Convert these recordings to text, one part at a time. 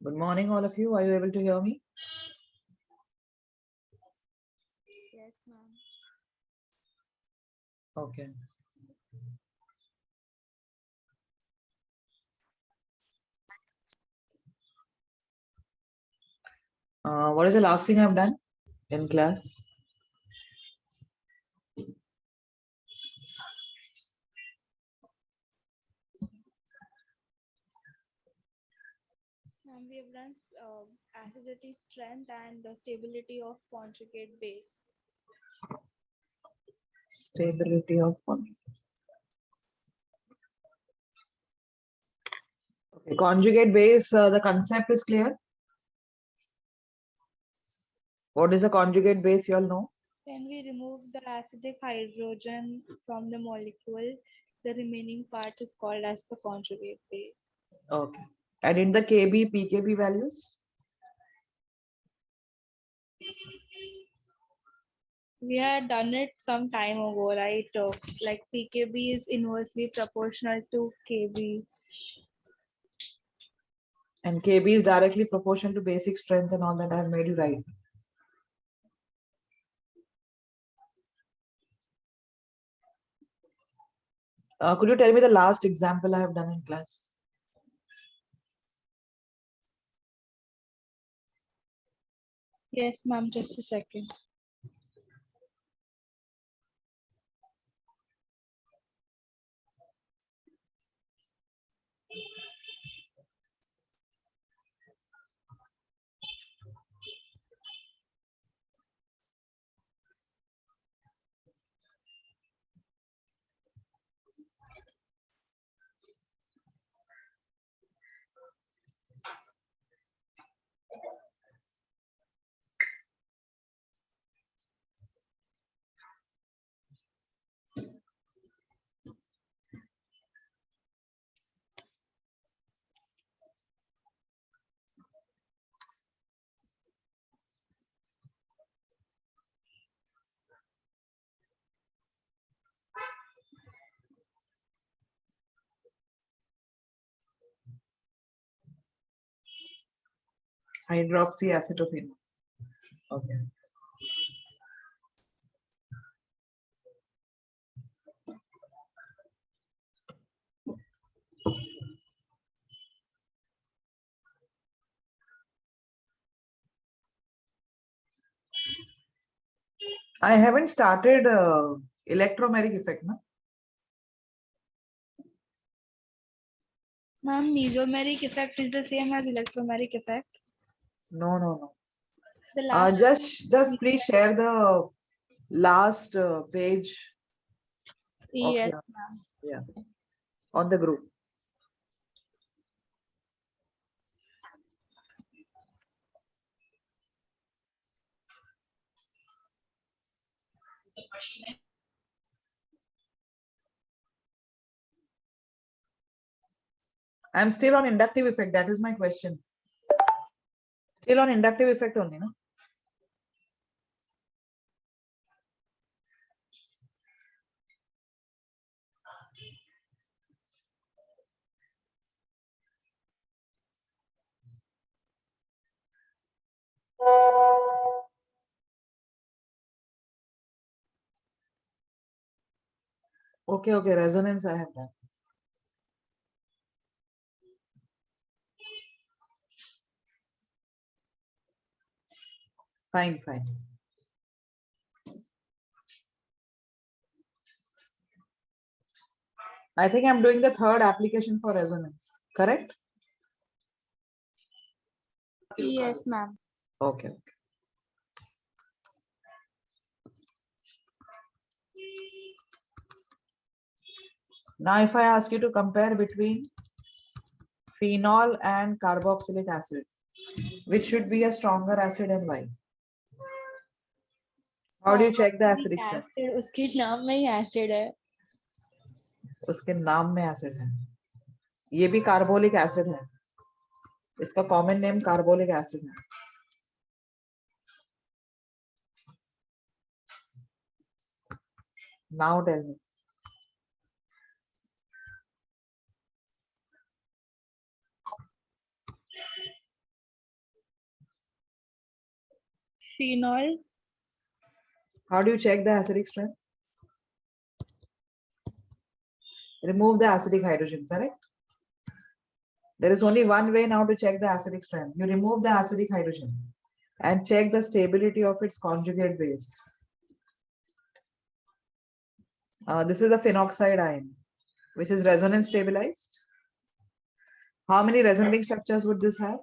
Good morning, all of you. Are you able to hear me? Yes, ma'am. Okay. What is the last thing I've done in class? Ma'am, we have done acidity strength and the stability of conjugate base. Stability of one. Okay. Conjugate base, the concept is clear. What is a conjugate base? You all know? When we remove the acidic hydrogen from the molecule, the remaining part is called as the conjugate base. Okay. And in the Kb, pKb values? We had done it some time ago, right? Like pKb is inversely proportional to Kb. And Kb is directly proportional to basic strength and all that. I have made you right. Could you tell me the last example I have done in class? Yes, ma'am, just a second. Hydroxyacetopene. Okay. I haven't started electromeric effect, no? Ma'am, mesomeric effect is the same as electromeric effect. No, no, no. The last Just please share the last page of yes, your, ma'am. yeah, on the group. I'm still on inductive effect. That is my question. Still on inductive effect only, no? Okay, okay. Resonance I have done. Fine, fine. I think I'm doing the third application for resonance. Correct? Yes, ma'am. Okay, okay. Now, if I ask you to compare between phenol and carboxylic acid, which should be a stronger acid and why? How do you check the acidic strength? Acid, उसके नाम में ही acid है. उसके नाम में acid है. ये भी कार्बोलिक एसिड है. इसका कॉमन नेम कार्बोलिक एसिड है. Now tell me. Phenol. How do you check the acidic strength? Remove the acidic hydrogen, correct? There is only one way now to check the acidic strength. You remove the acidic hydrogen and check the stability of its conjugate base. This is the phenoxide ion, which is resonance stabilized. How many resonating structures would this have?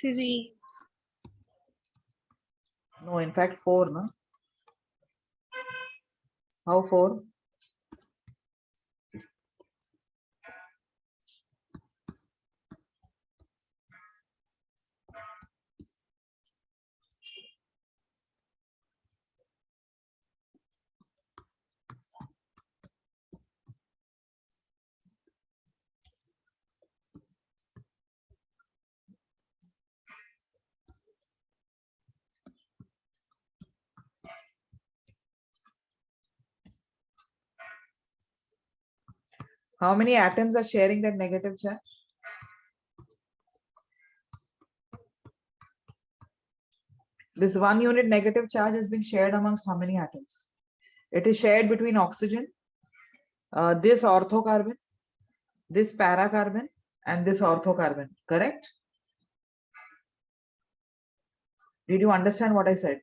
3. No, in fact, 4. No? How 4? How many atoms are sharing that negative charge? This 1 unit negative charge has been shared amongst how many atoms? It is shared between oxygen, this orthocarbon, this paracarbon, and this orthocarbon, correct? Did you understand what I said?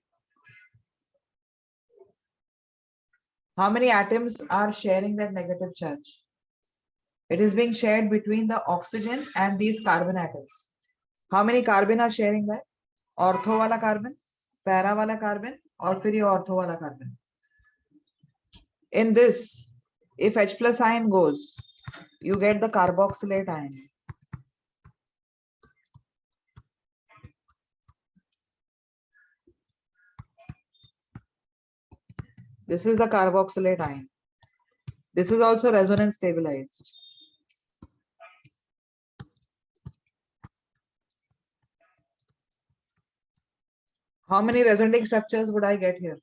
How many atoms are sharing that negative charge? It is being shared between the oxygen and these carbon atoms. How many carbon are sharing that? Ortho wala carbon, para wala carbon, or फिर ये ortho wala carbon. In this, if H plus ion goes, you get the carboxylate ion. This is the carboxylate ion. This is also resonance stabilized. How many resonating structures would I get here?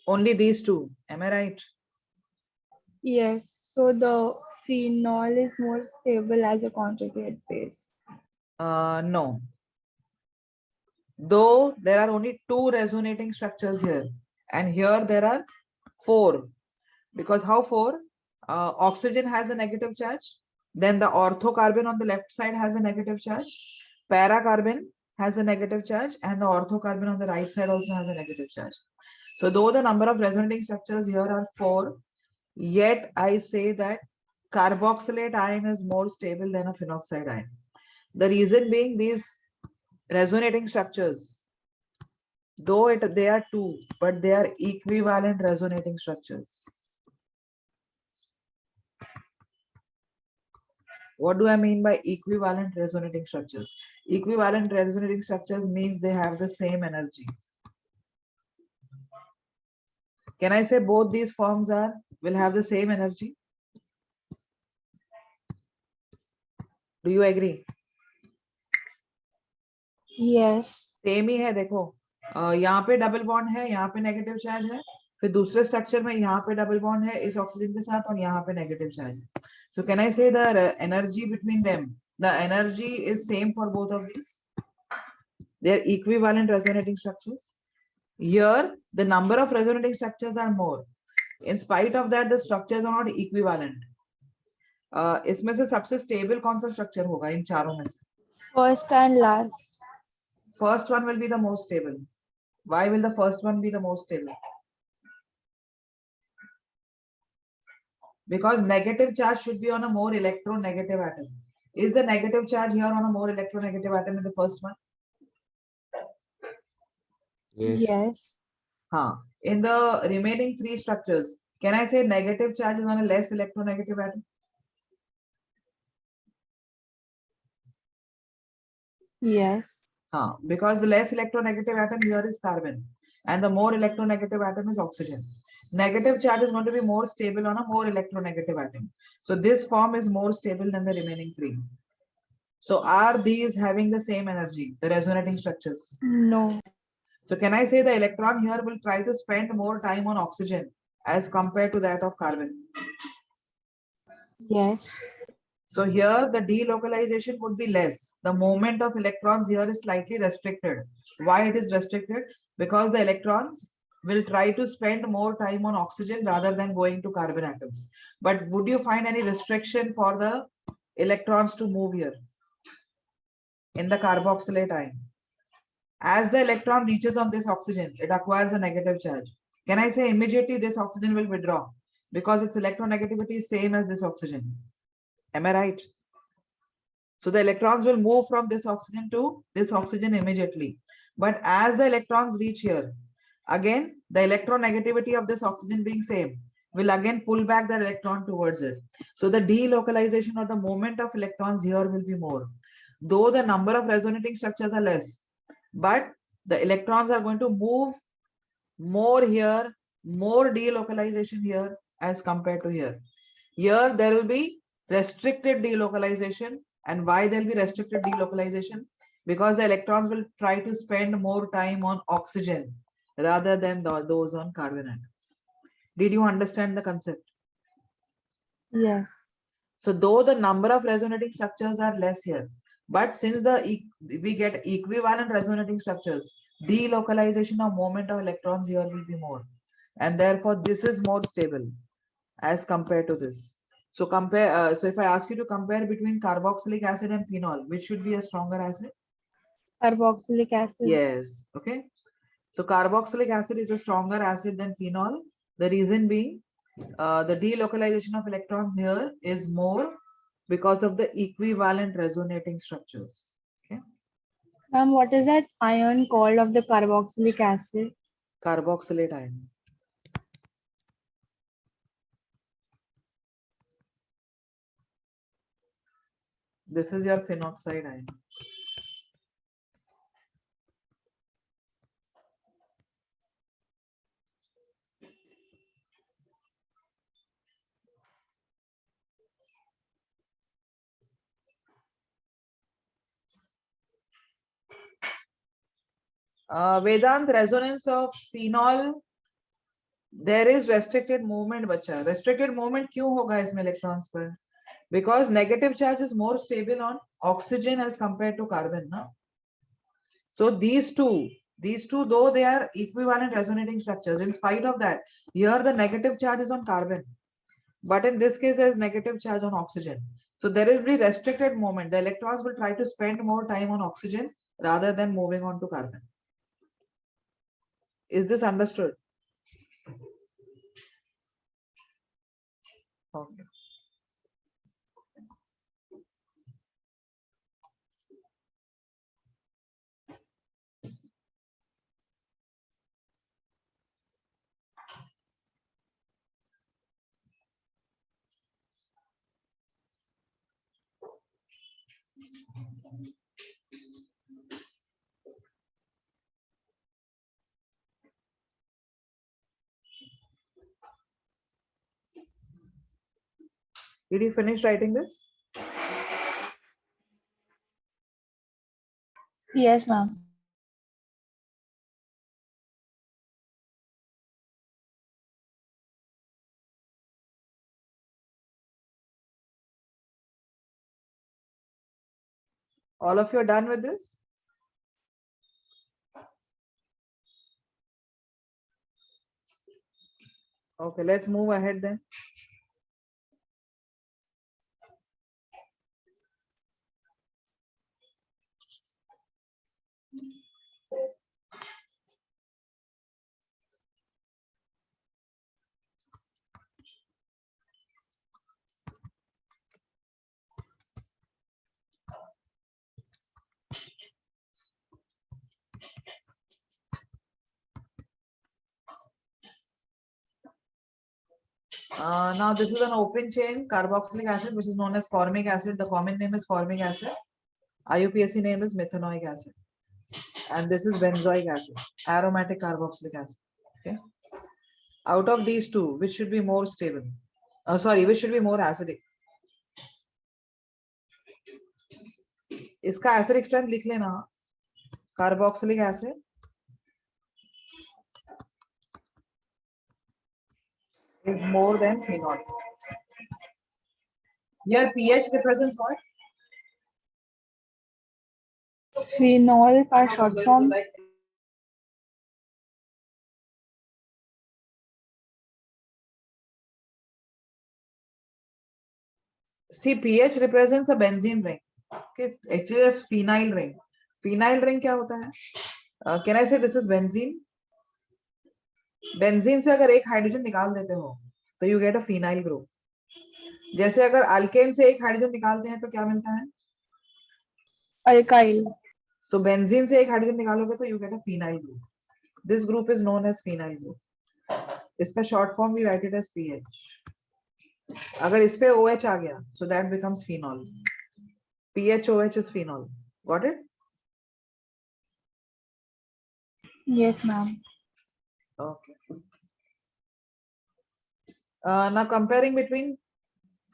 Only these two. Am I right? Yes. So the phenol is more stable as a conjugate base. No. Though there are only 2 resonating structures here, and here there are 4. Because how 4? Oxygen has a negative charge. Then the orthocarbon on the left side has a negative charge. Paracarbon has a negative charge, and the orthocarbon on the right side also has a negative charge. So though the number of resonating structures here are 4, yet I say that carboxylate ion is more stable than a phenoxide ion. The reason being these resonating structures, though they are 2, but they are equivalent resonating structures. What do I mean by equivalent resonating structures? Equivalent resonating structures means they have the same energy. Can I say both these forms will have the same energy? Do you agree? Yes. Same ही है देखो, यहाँ पे double bond है, यहाँ पे negative charge है, फिर दूसरे स्ट्रक्चर में यहाँ पे डबल बॉन्ड है इस ऑक्सीजन के साथ और यहाँ पे नेगेटिव चार्ज है. So can I say the energy between them? The energy is same for both of these. They are equivalent resonating structures. Here the number of resonating structures are more. In spite of that, the structures are not equivalent. इसमें से सबसे stable कौन सा structure होगा इन चारों में से? First and last. First one will be the most stable. Why will the first one be the most stable? Because negative charge should be on a more electronegative atom. Is the negative charge here on a more electronegative atom in the first one? Yes. In the remaining 3 structures, can I say negative charge is on a less electronegative atom? Yes. Because the less electronegative atom here is carbon and the more electronegative atom is oxygen. Negative charge is going to be more stable on a more electronegative atom. So this form is more stable than the remaining 3. So are these having the same energy, the resonating structures? No. So can I say the electron here will try to spend more time on oxygen as compared to that of carbon? Yes. So here the delocalization would be less. The movement of electrons here is slightly restricted. Why it is restricted? Because the electrons will try to spend more time on oxygen rather than going to carbon atoms. But would you find any restriction for the electrons to move here in the carboxylate ion? As the electron reaches on this oxygen, it acquires a negative charge. Can I say immediately this oxygen will withdraw because its electronegativity is same as this oxygen? Am I right? So the electrons will move from this oxygen to this oxygen immediately. But as the electrons reach here, again, the electronegativity of this oxygen being same will again pull back the electron towards it. So the delocalization or the movement of electrons here will be more. Though the number of resonating structures are less, but the electrons are going to move more here, more delocalization here as compared to here. Here there will be restricted delocalization. And why there will be restricted delocalization? Because the electrons will try to spend more time on oxygen rather than those on carbon atoms. Did you understand the concept? Yes. So though the number of resonating structures are less here, but since we get equivalent resonating structures, delocalization of moment of electrons here will be more. And therefore this is more stable as compared to this. So compare. So if I ask you to compare between carboxylic acid and phenol, which should be a stronger acid? Carboxylic acid. Yes. Okay. So carboxylic acid is a stronger acid than phenol. The reason being, the delocalization of electrons here is more because of the equivalent resonating structures. Okay. Ma'am, what is that ion called of the carboxylic acid? Carboxylate ion. This is your phenoxide ion. Vedant, resonance of phenol, there is restricted movement बच्चा. Restricted movement क्यों होगा इसमें electrons पर? Because negative charge is more stable on oxygen as compared to carbon. No? So these two, though they are equivalent resonating structures, in spite of that, here the negative charge is on carbon. But in this case, there is negative charge on oxygen. So there will be restricted movement. The electrons will try to spend more time on oxygen rather than moving on to carbon. Is this understood? Okay. Did you finish writing this? Yes, ma'am. All of you are done with this? Okay, let's move ahead then. Now this is an open chain carboxylic acid, which is known as formic acid. The common name is formic acid. IUPAC name is methanoic acid. And this is benzoic acid, aromatic carboxylic acid. Okay. Out of these two, which should be more stable? Which should be more acidic? इसका acidic strength लिख लेना. Carboxylic acid is more than phenol. Here pH represents what? Phenol का short form. See, pH represents a benzene ring. Okay, actually a phenyl ring. Phenyl ring क्या होता है? Can I say this is benzene? Benzene से अगर एक hydrogen निकाल देते हो तो you get a phenyl group. जैसे अगर अल्केन से एक हाइड्रोजन निकालते हैं तो क्या मिलता है? Alkyl. सो बेंजीन से एक हाइड्रोजन निकालोगे तो you get a phenyl group. This group is known as phenyl group. इसका short form we write it as PH. अगर इस पे OH आ गया so that becomes phenol. PHOH is phenol. Got it? Yes, ma'am. Okay. Now comparing between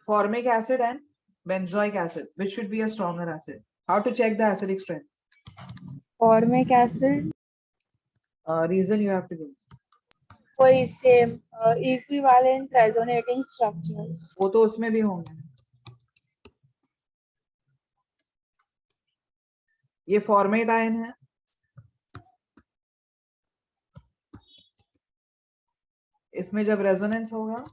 formic acid and benzoic acid, which should be a stronger acid? How to check the acidic strength? Formic acid. Reason you have to give. कोई same equivalent resonating structures. वो तो उसमें भी होंगे. ये format ion है. इसमें जब रेजोनेंस होगा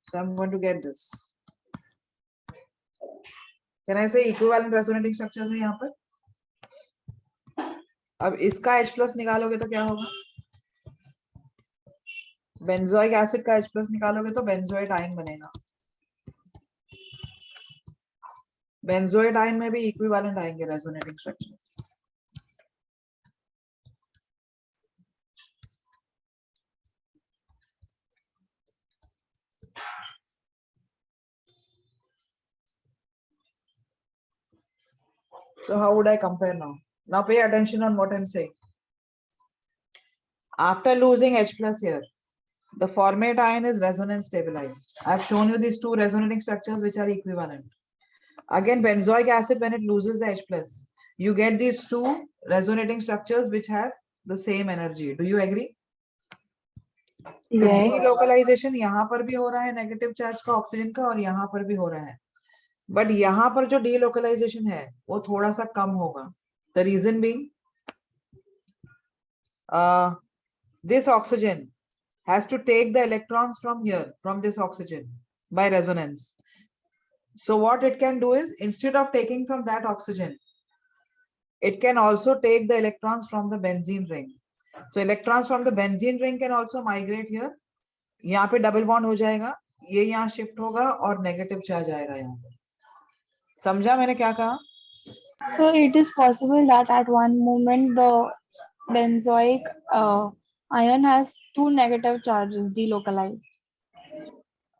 so I'm going to get this. Can I say equivalent resonating structures है यहाँ पर? अब इसका H प्लस निकालोगे तो क्या होगा? बेंजोइक एसिड का H प्लस निकालोगे तो बेंजोएट आयन बनेगा. बेंजोएट आयन में भी इक्विवेलेंट आएंगे resonating structures. So how would I compare now? Now pay attention on what I'm saying. After losing H plus here, the formate ion is resonance stabilized. I've shown you these two resonating structures which are equivalent. Again, benzoic acid, when it loses the H plus, you get these two resonating structures which have the same energy. Do you agree? Yes. Delocalization यहाँ पर भी हो रहा है negative charge का oxygen का और यहाँ पर भी हो रहा है. बट यहाँ पर जो delocalization है वो थोड़ा सा कम होगा. The reason being, this oxygen has to take the electrons from here, from this oxygen by resonance. So what it can do is, instead of taking from that oxygen, it can also take the electrons from the benzene ring. So electrons from the benzene ring can also migrate here. यहाँ पे double bond हो जाएगा, ये यहाँ shift होगा और negative charge आएगा यहाँ पर. समझा मैंने क्या कहा? So it is possible that at one moment the benzoic ion has two negative charges delocalized.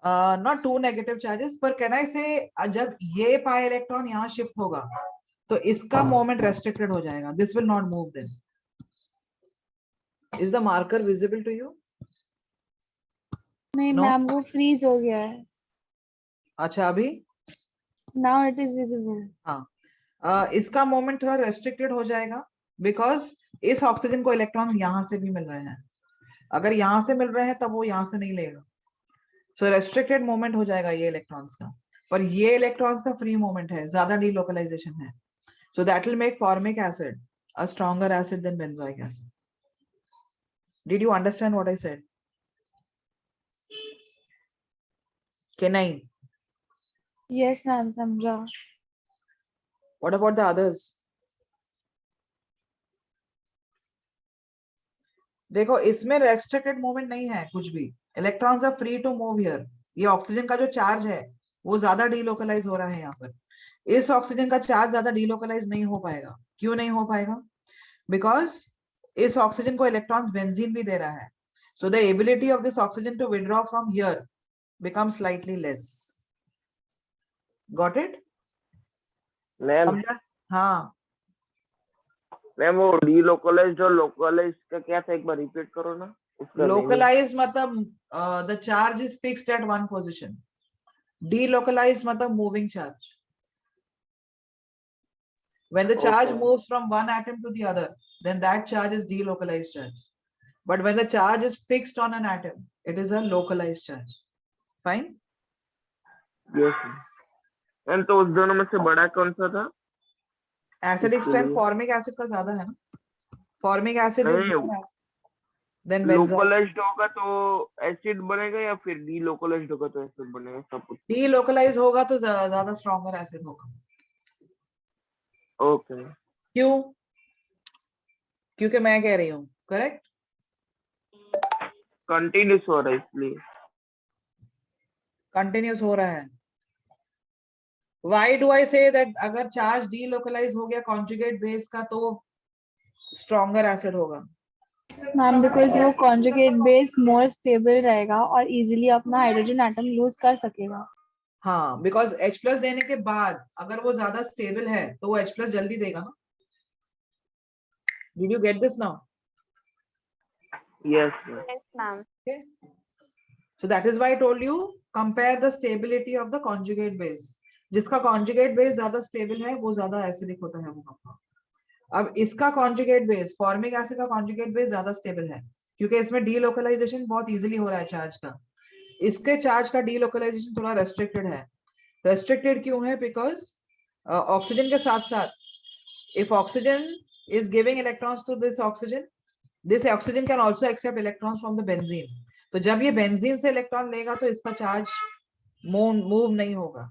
Not two negative charges, पर can I say जब ये पाई इलेक्ट्रॉन यहाँ शिफ्ट होगा तो इसका मोमेंट रेस्ट्रिक्टेड हो जाएगा. This will not move then. Is the marker visible to you? नहीं No? मैम वो freeze हो गया है. अच्छा अभी? Now it is visible. हाँ. इसका मोमेंट थोड़ा रेस्ट्रिक्टेड हो जाएगा बिकॉज इस ऑक्सीजन को इलेक्ट्रॉन यहाँ से भी मिल रहे हैं. अगर यहाँ से मिल रहे हैं तब वो यहाँ से नहीं लेगा. सो रेस्ट्रिक्टेड मोमेंट हो जाएगा ये इलेक्ट्रॉन्स का. पर ये इलेक्ट्रॉन्स का फ्री मोमेंट है, ज्यादा डीलोकलाइजेशन है. So that will make formic acid a stronger acid than benzoic acid. Did you understand what I said? कि नहीं? Yes ma'am, समझा. What about the others? देखो इसमें रेस्ट्रिक्टेड मूवमेंट नहीं है कुछ भी. Electrons are free to move here. ये ऑक्सीजन का जो चार्ज है वो ज्यादा डीलोकलाइज हो रहा है यहाँ पर. इस ऑक्सीजन का चार्ज ज्यादा डीलोकलाइज नहीं हो पाएगा. क्यों नहीं हो पाएगा? बिकॉज इस ऑक्सीजन को इलेक्ट्रॉन्स बेंजीन भी दे रहा है. So the ability of this oxygen to withdraw from here becomes slightly less. Got it? Ma'am समझा? हाँ. मैम वो डीलोकलाइज्ड और लोकलाइज्ड का क्या था, एक बार रिपीट करो ना उसका. Localized मतलब the charge is fixed at one position. Delocalized मतलब moving charge. When the charge Okay. moves from one atom to the other, then that charge is delocalized charge. But when the charge is fixed on an atom, it is a localized charge. Fine? Yes ma'am. तो उस दोनों में से बड़ा कौन सा था? Acidic इसके strength लिए? formic acid का ज्यादा है ना? Formic acid is नहीं, more acid than benzoic. Localised होगा तो एसिड बनेगा या फिर डीलोकलाइज्ड होगा तो एसिड बनेगा, सब कुछ? Delocalized होगा तो ज्यादा stronger acid होगा. ओके। क्यों? क्योंकि मैं कह रही हूँ, करेक्ट? कंटिन्यूस हो रहा है इसलिए। कंटिन्यूस हो रहा है. Why do I say that अगर चार्ज delocalize हो गया conjugate base का तो stronger acid होगा? मैम बिकॉज वो कॉन्जुगेट बेस मोर स्टेबल रहेगा और इजीली अपना हाइड्रोजन एटम लूज कर सकेगा। हाँ, बिकॉज H प्लस देने के बाद अगर वो ज्यादा स्टेबल है तो वो H प्लस जल्दी देगा ना. Did you get this now? Yes Yes, ma'am. Okay. So that is why I told you compare the stability of the conjugate base. जिसका conjugate base ज्यादा stable है वो ज्यादा acidic होता है वो compound. अब इसका conjugate base, formic acid का conjugate base ज्यादा stable है क्योंकि इसमें delocalization बहुत easily हो रहा है चार्ज का. इसके चार्ज का delocalization थोड़ा restricted है. Restricted क्यों है? Because ऑक्सीजन के साथ साथ if oxygen is giving electrons to this oxygen can also accept electrons from the benzene. तो जब ये बेंजीन से इलेक्ट्रॉन लेगा तो इसका चार्ज मूव नहीं होगा.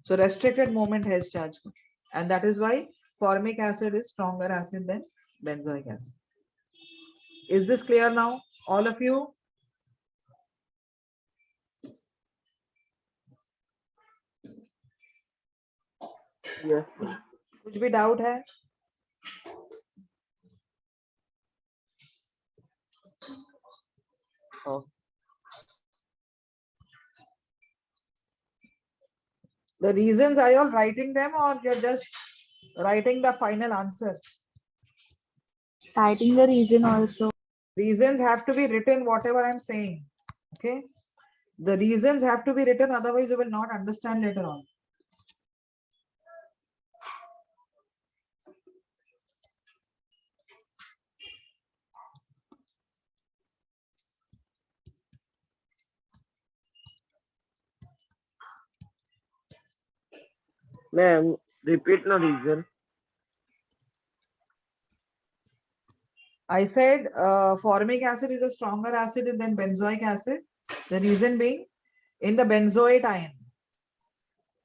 So restricted movement है इस चार्ज का, and that is why formic acid is stronger acid than benzoic acid. Is this clear now, all of you? Yes. कुछ भी डाउट है? Oh. The reasons, are you all writing them or you're just writing the final answer? Writing the reason also. Reasons have to be written, whatever I'm saying. Okay. The reasons have to be written, otherwise you will not understand later on. Ma'am repeat no reason. I said formic acid is a stronger acid than benzoic acid. The reason being, in the benzoate ion,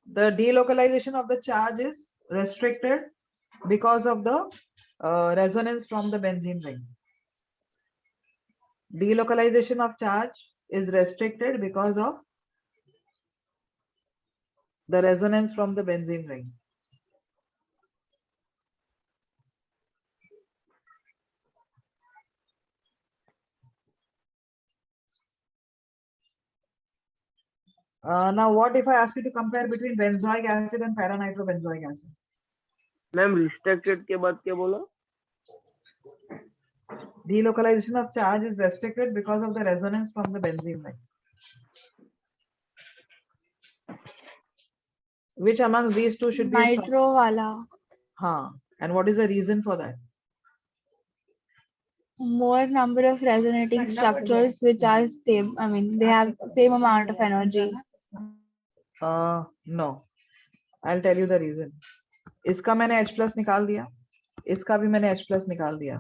the delocalization of the charge is restricted because of the resonance from the benzene ring. Delocalization of charge is restricted because of the resonance from the benzene ring. Now, what if I ask you to compare between benzoic acid and para-nitrobenzoic acid? Ma'am restricted के बाद क्या बोला? Delocalization of charge is restricted because of the resonance from the benzene ring. Which amongst these two should be strong? Nitro wala. And what is the reason for that? More number of resonating structures which are stable. I mean, they have same amount of energy. No, I'll tell you the reason. इसका मैंने H plus निकाल दिया, इसका भी मैंने H plus निकाल दिया.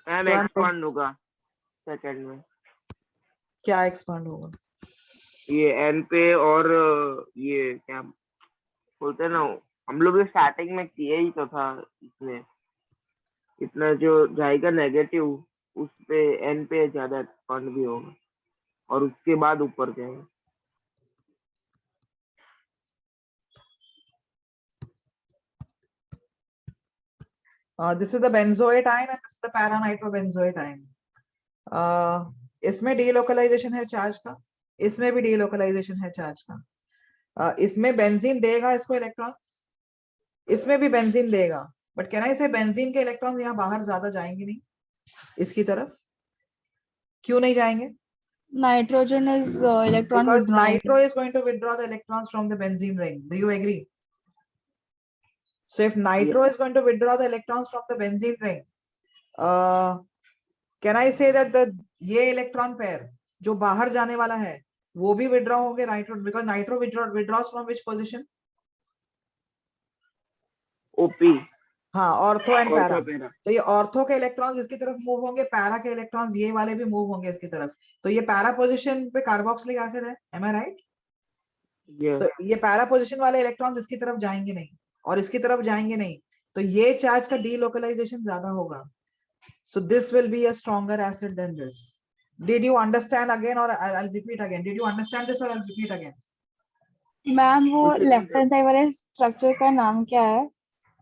Ma'am expand होगा सेकंड में। क्या एक्सपांड होगा? ये एन पे और ये क्या बोलते हैं ना, हम लोग स्टार्टिंग में किया ही तो था। इसमें इतना जो जाएगा नेगेटिव उस पे एन पे ज्यादा एक्सपांड भी होगा और उसके बाद ऊपर जाएगा। This is the benzoate ion and this is the para-nitrobenzoate ion. इसमें delocalization है चार्ज का, इसमें भी delocalization है चार्ज का. इसमें बेंजीन देगा इसको इलेक्ट्रॉन्स, इसमें भी बेंजीन देगा. बट कैन आई से बेंजीन के इलेक्ट्रॉन्स यहाँ बाहर ज्यादा जाएंगे नहीं इसकी तरफ? क्यों नहीं जाएंगे? Nitrogen is electron Because withdrawal. nitro is going to withdraw the electrons from the benzene ring. Do you agree? So if nitro is going to withdraw the electrons from the benzene ring, Can I say that the ये electron pair जो बाहर जाने वाला है वो भी withdraw होंगे nitro, because nitro withdraws from which position? OP हाँ, ऑर्थो एंड पैरा। पैरा। तो ये ऑर्थो के इलेक्ट्रॉन्स इसकी तरफ मूव होंगे, पैरा के इलेक्ट्रॉन्स ये वाले भी मूव होंगे इसकी तरफ। तो ये पैरा पोजीशन पे कार्बोक्सिलिक एसिड है, एम आई राइट? यस तो ये पैरा पोजीशन वाले इलेक्ट्रॉन्स इसकी तरफ जाएंगे नहीं और इसकी तरफ जाएंगे नहीं, तो ये चार्ज का डीलोकलाइजेशन ज्यादा होगा। So this will be a stronger acid than this. Did you understand again, or I'll repeat again? Did you understand this, or I'll repeat again? Ma'am वो कुछ लेफ्ट हैंड साइड वाले structure का नाम क्या है?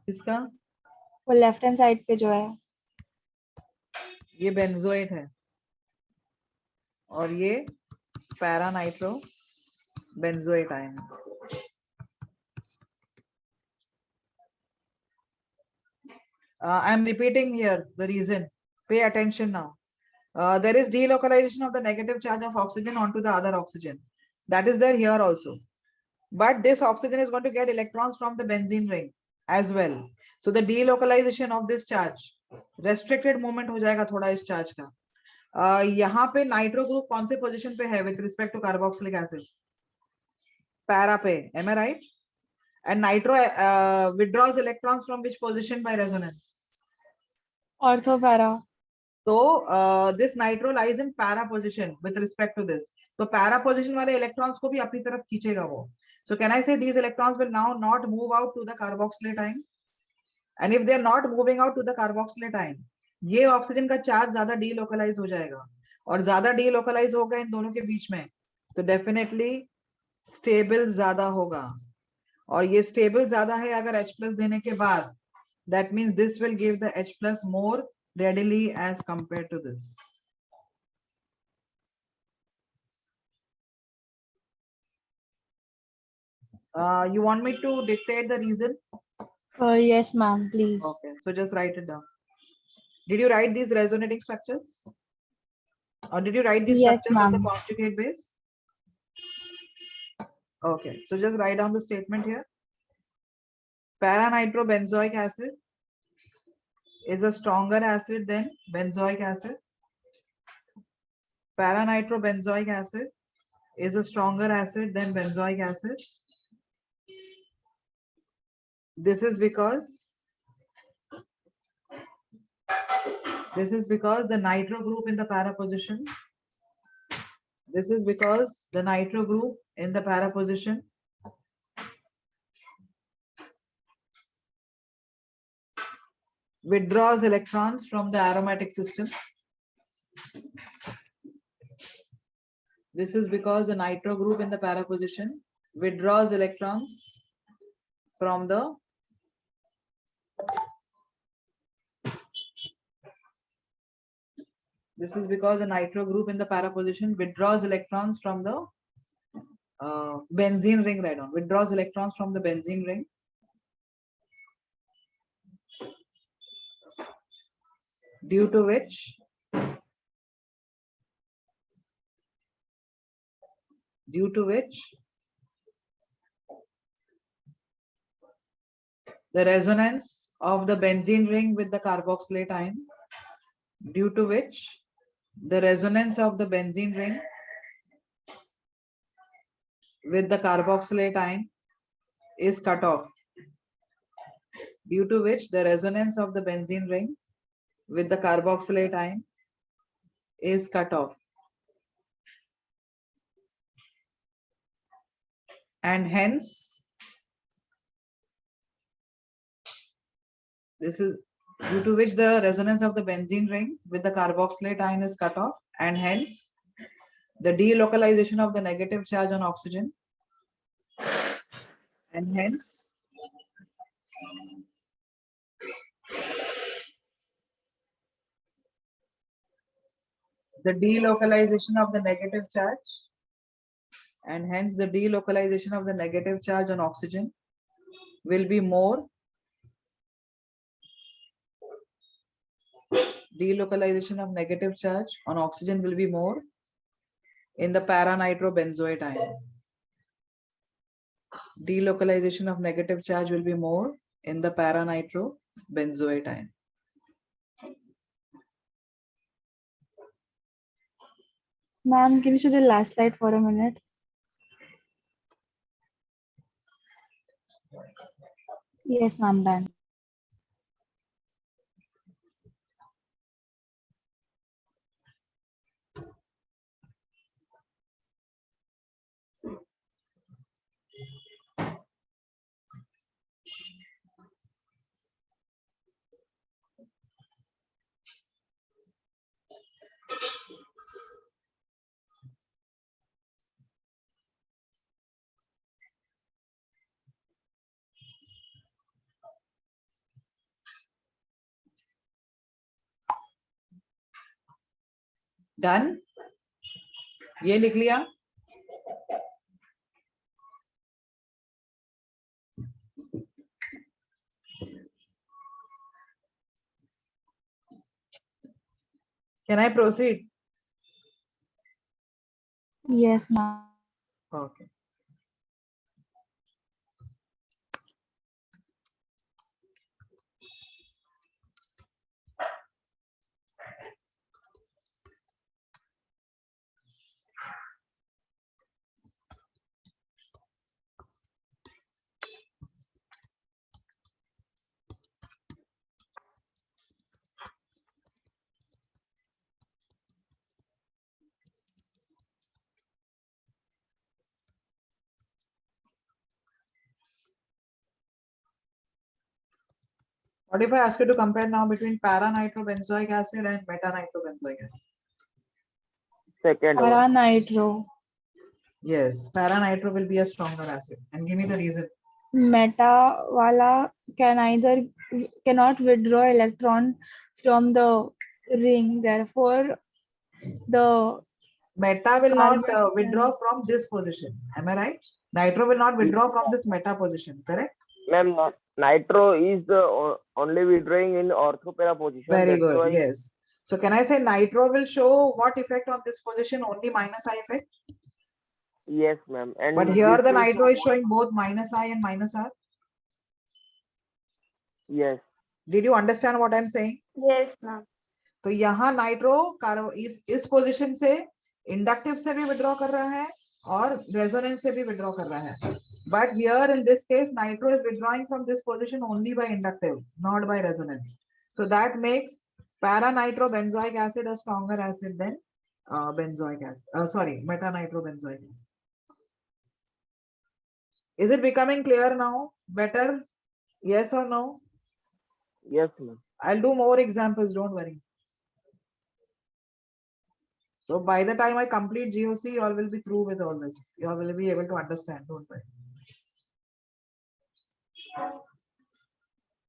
इसका वो लेफ्ट हैंड साइड पे जो है, ये बेंजोएट है और ये para nitro benzoate ion. I'm repeating here the reason. Pay attention now. There is delocalization of the negative charge of oxygen onto the other oxygen. That is there here also. But this oxygen is going to get electrons from the benzene ring as well. So the delocalization of this charge, restricted movement हो जाएगा थोड़ा इस charge का। यहाँ पे nitro group कौन से position पे है with respect to carboxylic acid? Para पे, am I right? And nitro withdraws electrons from which position by resonance? Ortho para. So this nitro lies in para position with respect to this. तो para position वाले electrons को भी अपनी तरफ खींचेगा वो. So can I say these electrons will now not move out to the carboxylate ion? And if they are not moving out to the carboxylate ion, ये oxygen का चार्ज ज्यादा डीलोकलाइज हो जाएगा और ज्यादा डीलोकलाइज होगा इन दोनों के बीच में, तो डेफिनेटली स्टेबल ज्यादा होगा। और ये स्टेबल ज्यादा है अगर H+ देने के बाद, that means this will give the H+ more readily as compared to this. You want me to dictate the reason? Yes ma'am, please. Okay, so just write it down. Did you write these resonating structures? Or did you write these Yes, structures of the ma'am. conjugate base? Okay, so just write down the statement here. Para-nitrobenzoic acid is a stronger acid than benzoic acid. Para-nitrobenzoic acid is a stronger acid than benzoic acid. This is because the nitro group in the para position. This is because the nitro group in the para position withdraws electrons from the aromatic system. This is because the nitro group in the para position withdraws electrons from the This is because the nitro group in the para position withdraws electrons from the benzene ring, right on, withdraws electrons from the benzene ring. Due to which the resonance of the benzene ring with the carboxylate ion, due to which the resonance of the benzene ring with the carboxylate ion is cut off, due to which the resonance of the benzene ring with the carboxylate ion is cut off, and hence this is due to which the resonance of the benzene ring with the carboxylate ion is cut off, and hence the delocalization of the negative charge on oxygen, and hence the delocalization of the negative charge, and hence the delocalization of the negative charge on oxygen will be more. Delocalization of negative charge on oxygen will be more in the para-nitrobenzoate ion. Delocalization of negative charge will be more in the para-nitrobenzoate ion. Ma'am, can you show the last slide for a minute? Yes, ma'am, done. Done, ये लिख लिया। Can I proceed? Yes, ma'am. Okay. What if I ask you to compare now between para-nitrobenzoic acid and meta-nitrobenzoic acid? Second one. Para-nitro. Yes, para-nitro will be a stronger acid. And give me the reason. Meta wala cannot withdraw electron from the ring. Therefore, the Meta will not carbon withdraw from this position. Am I right? Nitro will not withdraw from this meta position, correct? Ma'am, nitro is only withdrawing in orthopara position. Very That's good. why- Yes. So can I say nitro will show what effect on this position? Only minus I effect. Yes, ma'am. And But here this the will nitro show is showing both minus I and minus R. Yes. Did you understand what I'm saying? Yes, ma'am. तो यहाँ nitro इस position से inductive से भी withdraw कर रहा है और रेजोनेंस से भी विड्रॉ कर रहा है. But here in this case, nitro is withdrawing from this position only by inductive, not by resonance. So that makes para-nitrobenzoic acid a stronger acid than benzoic acid. Sorry, meta-nitrobenzoic acid. Is it becoming clear now? Better? Yes or no? Yes, ma'am. I'll do more examples, don't worry. So by the time I complete GOC, you all will be through with all this. You all will be able to understand, don't worry.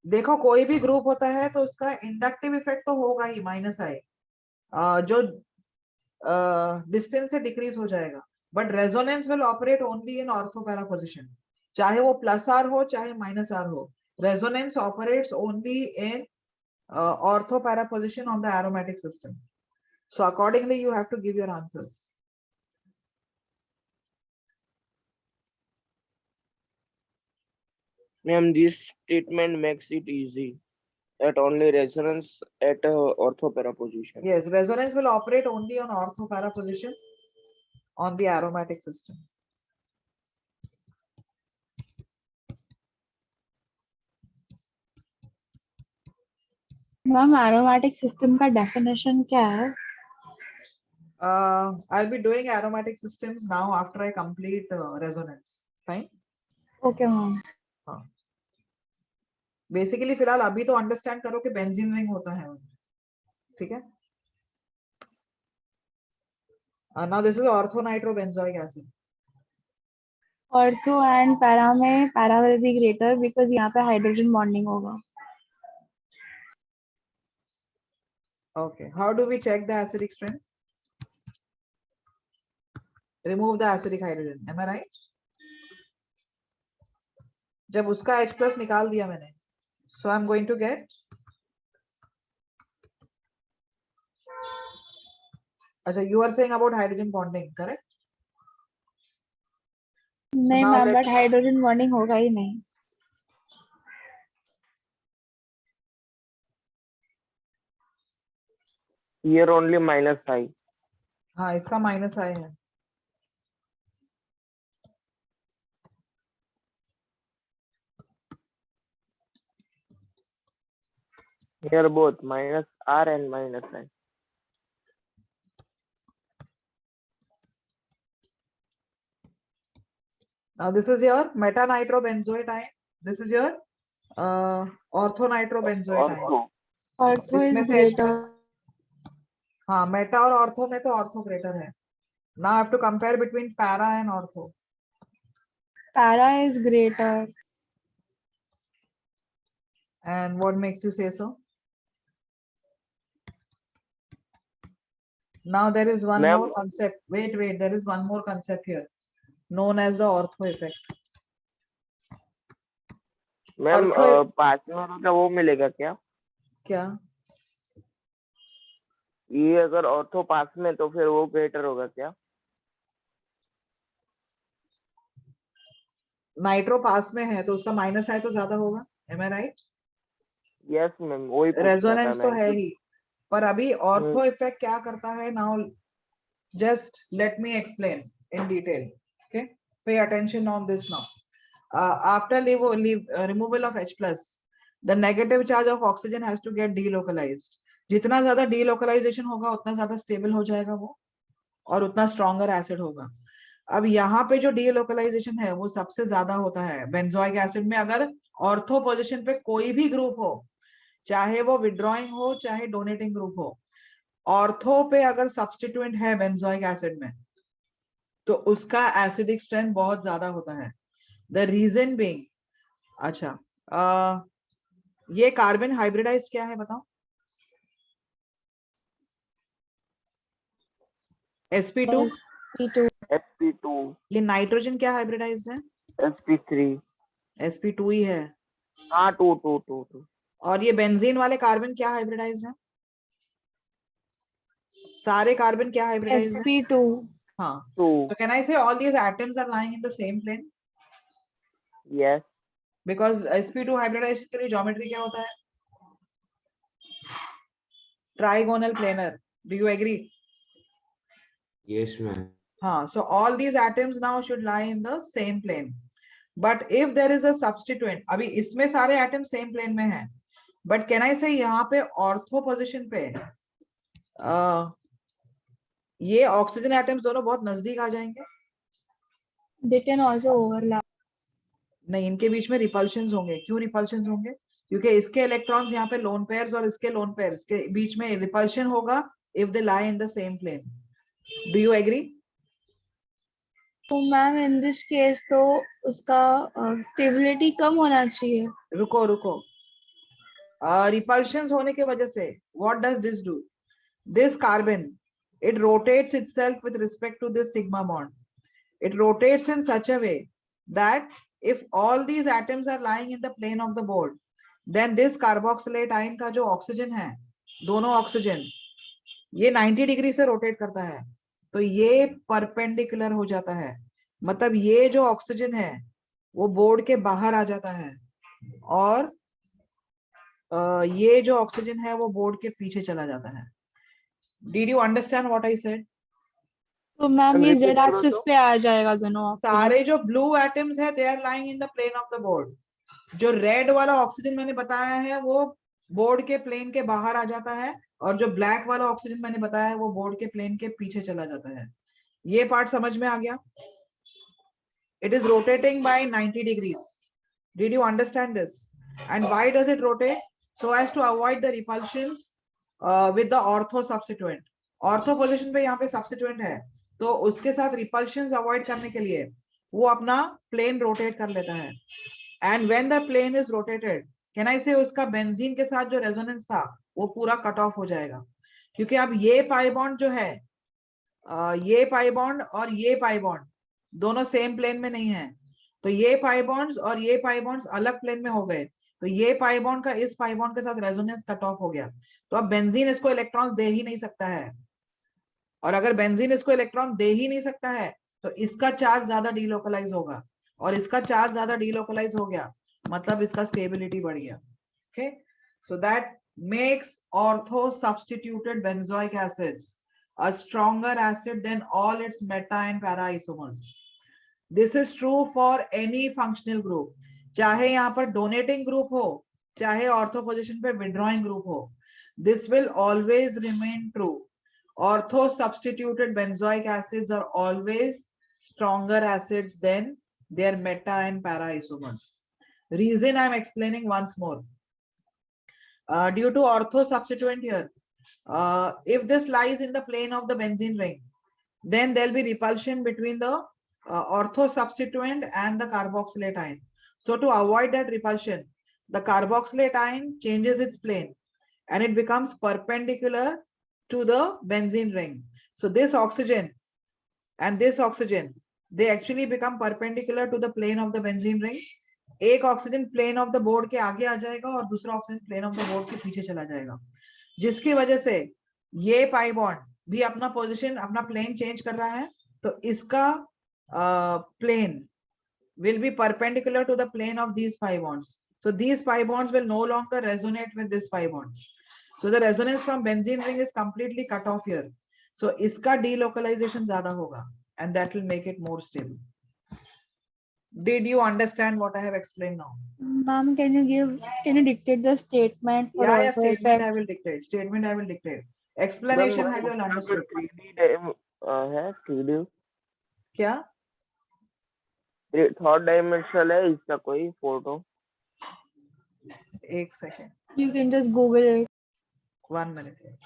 देखो कोई भी group होता है तो उसका inductive effect तो होगा ही minus आई, जो डिस्टेंस से डिक्रीज हो जाएगा. But resonance will operate only in ortho para position, चाहे वो प्लस आर हो चाहे माइनस आर हो. Resonance operates only in ortho para position on the aromatic system. So accordingly, you have to give your answers. Ma'am, this statement makes it easy that only resonance at orthopara position. Yes, resonance will operate only on orthopara position on the aromatic system. Ma'am aromatic system का definition क्या है? I'll be doing aromatic systems now after I complete resonance. Fine. Okay ma'am. Basically फिलहाल अभी तो understand करो कि benzene ring होता है, ठीक है. Now this is orthonitrobenzoic acid. Ortho and para में para will be greater because यहाँ पे हाइड्रोजन बॉन्डिंग होगा. Okay, how do we check the acidic strength? Remove the acidic hydrogen. Am I right? जब उसका H plus निकाल दिया मैंने, so I'm going to get. अच्छा, you are saying about hydrogen bonding, correct? नहीं now ma'am, let's- but hydrogen bonding होगा ही नहीं. Here only minus I. हाँ, इसका माइनस आए है। Here both minus R and minus I. Now this is your metanitrobenzoate ion. This is your orthonitrobenzoate ion. Ortho. Ortho इसमें is से H+, greater. हाँ, Meta और ऑर्थो में तो ऑर्थो ग्रेटर है। Now I have to compare between para and ortho. Para is greater. And what makes you say so? Now there is one Ma'am- more concept. Wait, there is one more concept here, known as the ortho effect. Ma'am Ortho- पास में होगा क्या वो मिलेगा क्या? क्या? ये अगर ortho पास में तो फिर वो ग्रेटर होगा क्या? नाइट्रो पास में है तो उसका माइनस है तो ज्यादा होगा। Am I right? Yes ma'am, वही पूछ रहा था रेजोनेंस तो मैं है ही, पर अभी ऑर्थो हम्म। इफेक्ट क्या करता है? Now just let me explain in detail. Okay, pay attention on this now. After removal of H plus, the negative charge of oxygen has to get delocalized. जितना ज्यादा delocalization होगा उतना ज्यादा stable हो जाएगा वो, और उतना stronger acid होगा। अब यहाँ पे जो delocalization है वो सबसे ज्यादा होता है बेंजोइक एसिड में। अगर ऑर्थो पोजीशन पे कोई भी ग्रुप हो, चाहे वो विड्रॉइंग हो चाहे डोनेटिंग ग्रुप हो, ऑर्थो पे अगर सब्स्टिट्यूएंट है बेंजोइक एसिड में तो उसका एसिडिक स्ट्रेंथ बहुत ज्यादा होता है। द रीजन बीइंग, अच्छा ये कार्बन हाइब्रिडाइज्ड क्या है बताओ? sp2। P2. sp2। ये नाइट्रोजन क्या हाइब्रिडाइज्ड है? sp3। sp2 ही है। हाँ 2। और ये बेंजीन वाले कार्बन क्या हाइब्रिडाइज्ड है? सारे कार्बन क्या हाइब्रिडाइज्ड है? sp2. हाँ, 2। so can I say all these atoms are lying in the same plane? यस। Because sp2 हाइब्रिडाइजेशन के लिए ज्योमेट्री क्या होता है? Trigonal planar. Do you agree? Yes, ma'am. हाँ, so all these atoms now should lie in the same plane. But if there is a substituent, अभी इसमें सारे atoms same plane में हैं, but can I say यहाँ पे ortho position पे ये ऑक्सीजन एटम्स दोनों बहुत नजदीक आ जाएंगे? They can also overlap. नहीं, इनके बीच में रिपल्शंस होंगे। क्यों रिपल्शंस होंगे? क्योंकि इसके इलेक्ट्रॉन्स यहाँ पे लोन पेयर्स और इसके लोन पेयर्स के बीच में रिपल्शन होगा if they lie in the same plane. Do you agree? तो मैम इन दिस केस तो उसका स्टेबिलिटी कम होना चाहिए। रुको रिपल्शंस होने की वजह से what does this do? This carbon, it rotates itself with respect to this sigma bond. It rotates in such a way that if all these atoms are lying in the plane of the board, then this carboxylate ion का जो oxygen है, दोनों oxygen, ये 90 degree से rotate करता है, तो ये परपेंडिकुलर हो जाता है। मतलब ये जो ऑक्सीजन है वो बोर्ड के बाहर आ जाता है, और ये जो ऑक्सीजन है वो बोर्ड के पीछे चला जाता है। Did you understand what I said? तो मैम ये Repeat जेड करो एक्सिस तो। पे आ जाएगा दोनों ऑक्सीजन। सारे जो ब्लू एटम्स है they are lying in the plane of the board. जो रेड वाला ऑक्सीजन मैंने बताया है वो बोर्ड के प्लेन के बाहर आ जाता है, और जो ब्लैक वाला ऑक्सीजन मैंने बताया है वो बोर्ड के प्लेन के पीछे चला जाता है। ये पार्ट समझ में आ गया? It is rotating by 90 degrees. Did you understand this? And why does it rotate? So as to avoid the repulsions with the ortho substituent. Ortho position पे यहाँ पे substituent है, तो उसके साथ repulsions avoid करने के लिए वो अपना plane rotate कर लेता है। And when the plane is rotated, can I say उसका बेंजीन के साथ जो resonance था वो पूरा cut off हो जाएगा, क्योंकि अब ये पाई बॉन्ड जो है, ये पाई बॉन्ड और ये पाई बॉन्ड दोनों सेम प्लेन में नहीं है, तो ये पाई बॉन्ड्स और ये पाई बॉन्ड्स अलग प्लेन में हो गए, तो ये पाई बॉन्ड का इस पाई बॉन्ड के साथ रेजोनेंस कट ऑफ हो गया। तो अब बेंजीन इसको इलेक्ट्रॉन दे ही नहीं सकता है, और अगर बेंजीन इसको इलेक्ट्रॉन दे ही नहीं सकता है तो इसका चार्ज ज्यादा डीलोकलाइज होगा, और इसका चार्ज ज्यादा डीलोकलाइज हो गया मतलब इसका स्टेबिलिटी बढ़ गया। Okay, so that makes ortho substituted benzoic acids a stronger acid than all its meta and para isomers. This is true for any functional group. चाहे यहाँ पर donating group हो, चाहे ortho position पे withdrawing group हो, this will always remain true. Ortho substituted benzoic acids are always stronger acids than their meta and para isomers. Reason I'm explaining once more. Due to ortho substituent here, if this lies in the plane of the benzene ring, then there'll be repulsion between the ortho substituent and the carboxylate ion. So to avoid that repulsion, the carboxylate ion changes its plane and it becomes perpendicular to the benzene ring. So this oxygen and this oxygen, they actually become perpendicular to the plane of the benzene ring. एक oxygen plane of the board के आगे आ जाएगा और दूसरा oxygen plane of the board के पीछे चला जाएगा, जिसकी वजह से ये पाई बॉन्ड भी अपना पोजीशन, अपना प्लेन चेंज कर रहा है. तो इसका plane will be perpendicular to the plane of these pi bonds. So these pi bonds will no longer resonate with this pi bond. So the resonance from benzene ring is completely cut off here. So iska delocalization zyada hoga and that will make it more stable. Did you understand what I have explained now? Ma'am, can you dictate the statement for Yeah, ortho statement effect? I will dictate. Statement I will dictate. Explanation have you all understood? 3D है 3D क्या? Third dimensional है इसका कोई photo? एक second. You can just Google it. 1 minute.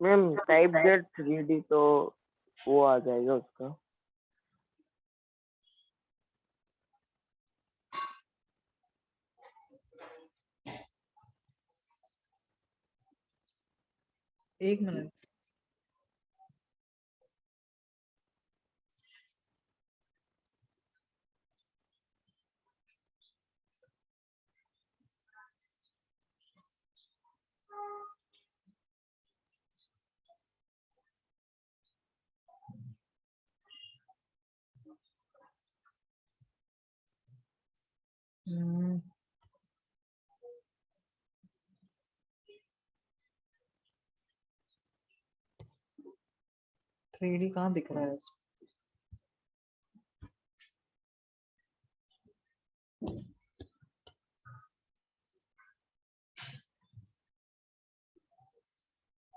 Ma'am type jet 3D तो वो आ जाएगा उसका. एक मिनट. Hmm. थ्री डी कहाँ दिख रहा है?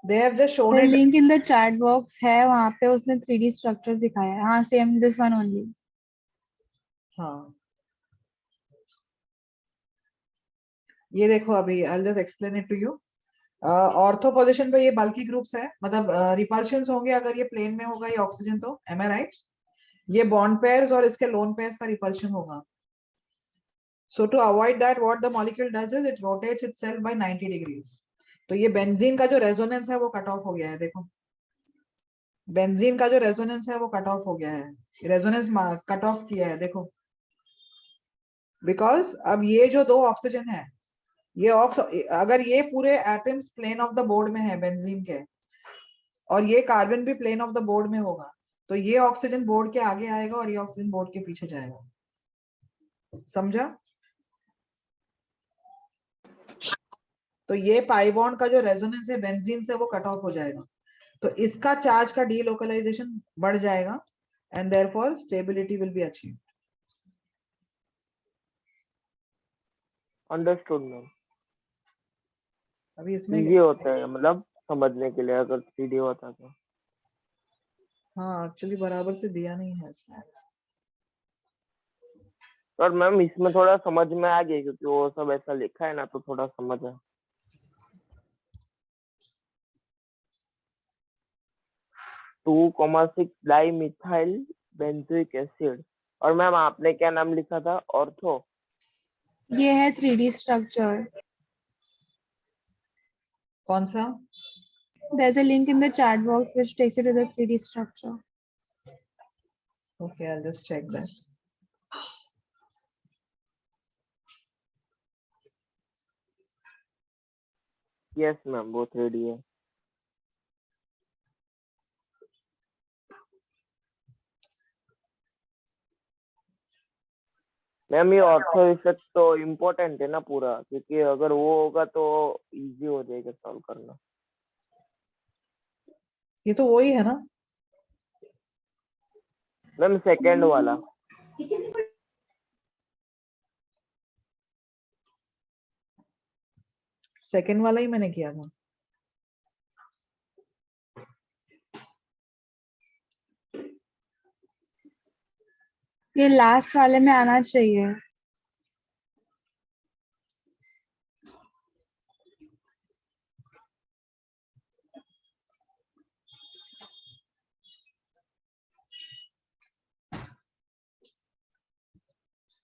They have just shown The it. link in the chat box है, वहाँ पे उसने 3D structure दिखाया है. हाँ, same this one only. हाँ, ये देखो अभी I'll just explain it to you. Ortho position पे ये बल्कि ग्रुप्स है, मतलब रिपल्शंस होंगे अगर ये प्लेन में होगा ये ऑक्सीजन, तो am I right? ये बॉन्ड पेयर्स और इसके लोन पेयर्स का रिपल्शन होगा. So to avoid that, what the molecule does is it rotates itself by 90 degrees. तो ये बेंजीन का जो रेजोनेंस है वो कट ऑफ हो गया है. देखो बेंजीन का जो रेजोनेंस है वो कट ऑफ हो गया है, रेजोनेंस कट ऑफ किया है. देखो बिकॉज अब ये जो दो ऑक्सीजन है, ये अगर ये पूरे atoms plane of the board में है बेंजीन के और ये कार्बन भी प्लेन ऑफ द बोर्ड में होगा, तो ये ऑक्सीजन बोर्ड के आगे आएगा और ये ऑक्सीजन बोर्ड के पीछे जाएगा. समझा? तो ये पाई बॉन्ड का जो रेजोनेंस है बेंजीन से वो कट ऑफ हो जाएगा, तो इसका चार्ज का डीलोकलाइजेशन बढ़ जाएगा and therefore stability will be achieved. Understood ma'am. अभी इसमें ये होता है मतलब समझने के लिए अगर 3D होता तो. हाँ, एक्चुअली बराबर से दिया नहीं है इसमें. और मैम इसमें थोड़ा समझ में आ गया क्योंकि वो सब ऐसा लिखा है ना, तो थोड़ा समझ है। 2,6 डाइमिथाइल बेंजोइक एसिड। और मैम आपने क्या नाम लिखा था? ऑर्थो। ये है 3D स्ट्रक्चर। कौन सा? There's a link in the chat box which takes you to the 3D structure. Okay, I'll just check that. Yes ma'am, वो 3D है। मैम ये ऑर्थो इफेक्ट तो इम्पोर्टेंट है ना पूरा, क्योंकि अगर वो होगा तो इजी हो जाएगा सॉल्व करना। ये तो वही है ना? मैम सेकंड वाला। सेकंड वाला ही मैंने किया था। ये लास्ट वाले में आना चाहिए।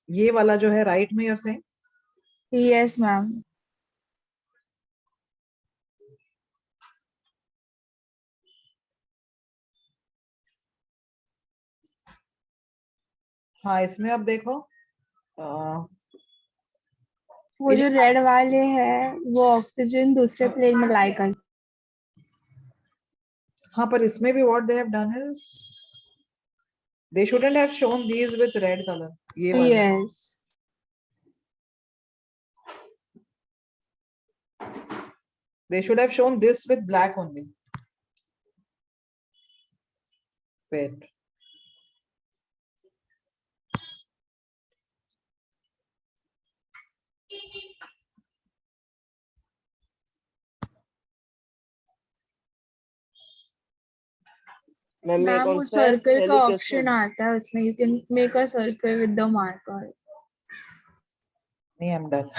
ये वाला जो है राइट में, you're saying? Yes, ma'am. हाँ, इसमें अब देखो, वो ये जो जो रेड वाले है वो ऑक्सीजन दूसरे प्लेन में लाई कर। हाँ, पर इसमें भी what they have done is they shouldn't have shown these with red color. ये वाले Yes. they should have shown this with black only. Wait. Ma'am ये मैम कौन वो सा है? सर्कल का Salicylic ऑप्शन acid। आता है उसमें, you can make a circle with the marker. नहीं, I'm done.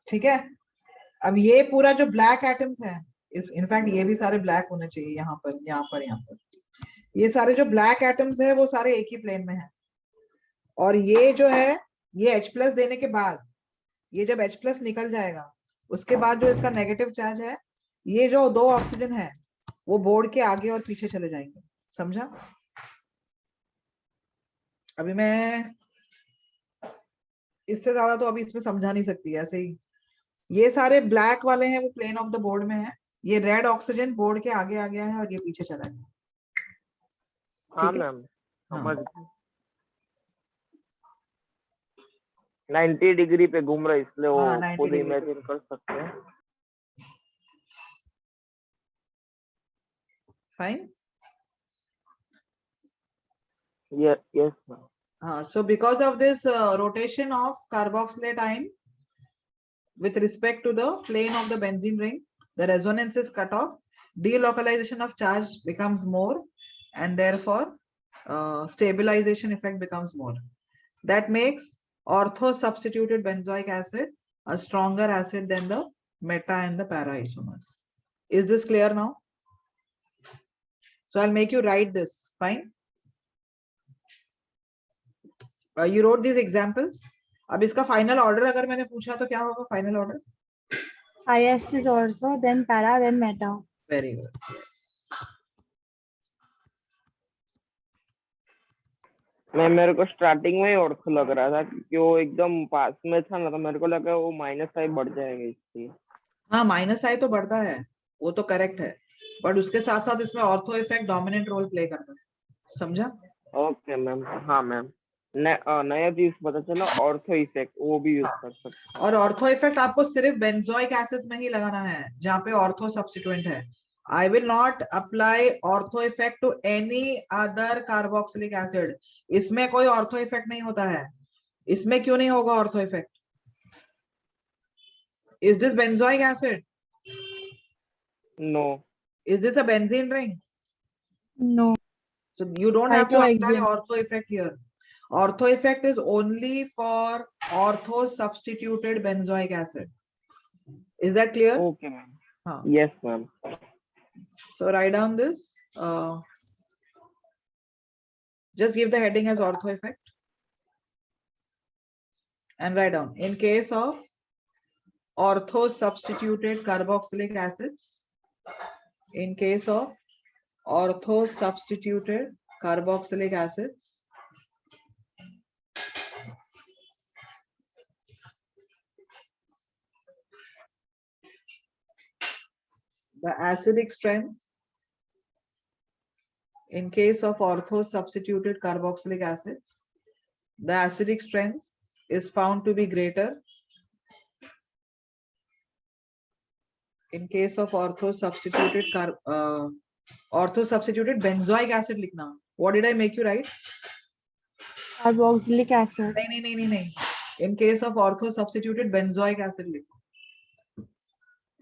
ठीक है, अब ये पूरा जो ब्लैक एटम्स है, इस इनफैक्ट ये भी सारे ब्लैक होने चाहिए, यहाँ पर, यहाँ पर, यहाँ पर। ये सारे जो ब्लैक एटम्स है वो सारे एक ही प्लेन में है। और ये जो है, ये H+ देने के बाद, ये जब H+ निकल जाएगा, उसके बाद जो इसका नेगेटिव चार्ज है, ये जो 2 ऑक्सीजन है वो बोर्ड के आगे और पीछे चले जाएंगे। समझा? अभी मैं इससे ज्यादा तो अभी इसमें समझा नहीं सकती। ऐसे ही ये सारे ब्लैक वाले हैं वो प्लेन ऑफ द बोर्ड में है, ये रेड ऑक्सीजन बोर्ड के आगे आ गया है और ये पीछे चला गया। हाँ ठीक है? मैम, हाँ। समझ गई। 90 डिग्री पे घूम रहा है, इसलिए वो हाँ, 90 खुद डिग्री। इमेजिन कर सकते हैं। Fine. Yes ma'am. So because of this rotation of carboxylate ion with respect to the plane of the benzene ring, the resonance is cut off, delocalization of charge becomes more, and therefore stabilization effect becomes more. That makes ortho substituted benzoic acid a stronger acid than the meta and the para isomers. Is this clear now? So I'll make you write this. Fine. You wrote these examples. अब इसका final order अगर मैंने पूछा तो क्या होगा final order? Highest is ortho, then para, then meta. Very good. मेरे को स्टार्टिंग में ही ऑर्थो लग रहा था क्योंकि वो एकदम पास में था ना, तो मेरे को लगा वो -i बढ़ जाएगा इसलिए। हाँ, -i तो बढ़ता है, वो तो करेक्ट है, बट उसके साथ साथ इसमें ortho effect dominant role play करता है। समझा? Okay ma'am. हाँ मैम, नया चीज पता चला, ऑर्थो इफेक्ट, वो भी यूज कर सकते हैं। और ऑर्थो इफेक्ट आपको सिर्फ बेंजोइक एसिड्स में ही लगाना है जहाँ पे ऑर्थो सब्स्टिट्यूएंट है। I will not apply ortho effect to any other carboxylic acid. इसमें कोई ortho effect नहीं होता है. इसमें क्यों नहीं होगा ortho effect? Is this benzoic acid? No. Is this a benzene ring? No. So you don't have to apply Cyclohexane. ortho effect here. Ortho effect is only for ortho substituted benzoic acid. Is that clear? Okay, ma'am. Huh. Yes, ma'am. So write down this. Just give the heading as ortho effect. And write down, in case of ortho substituted carboxylic acids, in case of ortho substituted carboxylic acids, the acidic strength, in case of ortho substituted carboxylic acids, the acidic strength is found to be greater in case of ortho substituted benzoic acid likhna. What did I make you write? Carboxylic acid. नहीं. In case of ortho substituted benzoic acid लिखो.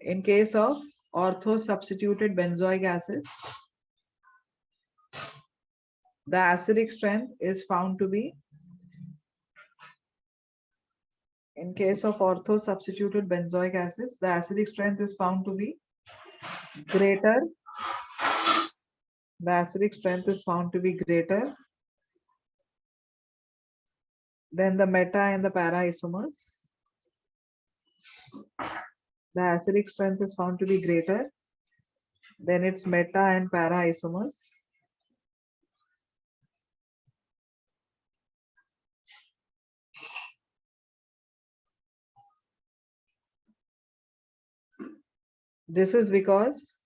In case of ortho substituted benzoic acid, the acidic strength is found to be, in case of ortho substituted benzoic acids, the acidic strength is found to be greater. The acidic strength is found to be greater than the meta and the para isomers. The acidic strength is found to be greater than its meta and para isomers. This is because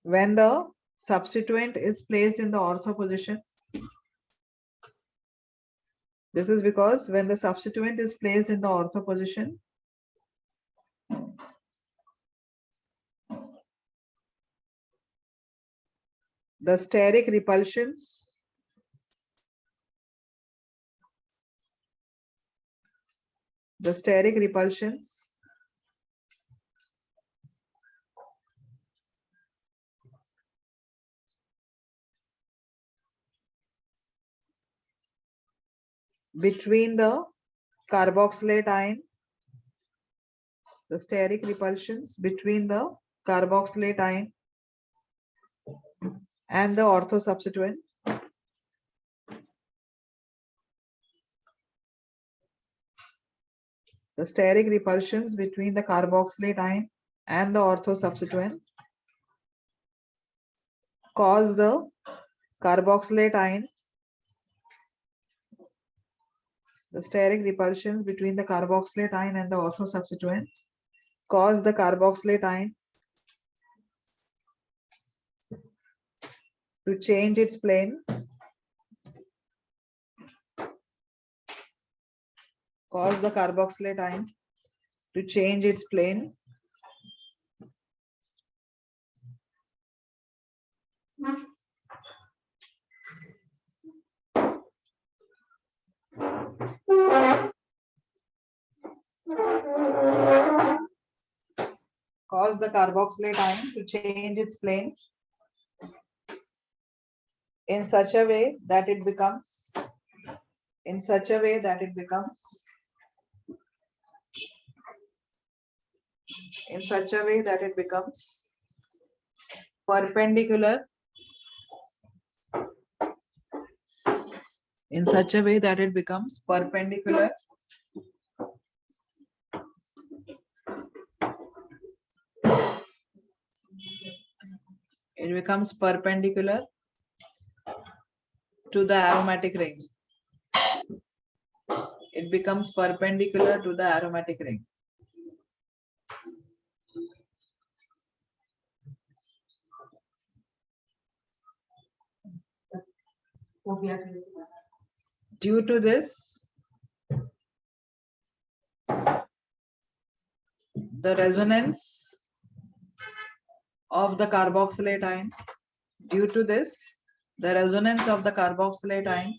when the substituent is placed in the ortho position, this is because when the substituent is placed in the ortho position, the steric repulsions between the carboxylate ion, the steric repulsions between the carboxylate ion and the ortho substituent the steric repulsions between the carboxylate ion and the ortho substituent cause the carboxylate ion, the steric repulsions between the carboxylate ion and the ortho substituent cause the carboxylate ion to change its plane, cause the carboxylate ion to change its plane cause the carboxylate ion to change its plane in such a way that it becomes perpendicular to the aromatic ring. It becomes perpendicular to the aromatic ring. Due to this, the resonance of the carboxylate ion, due to this, the resonance of the carboxylate ion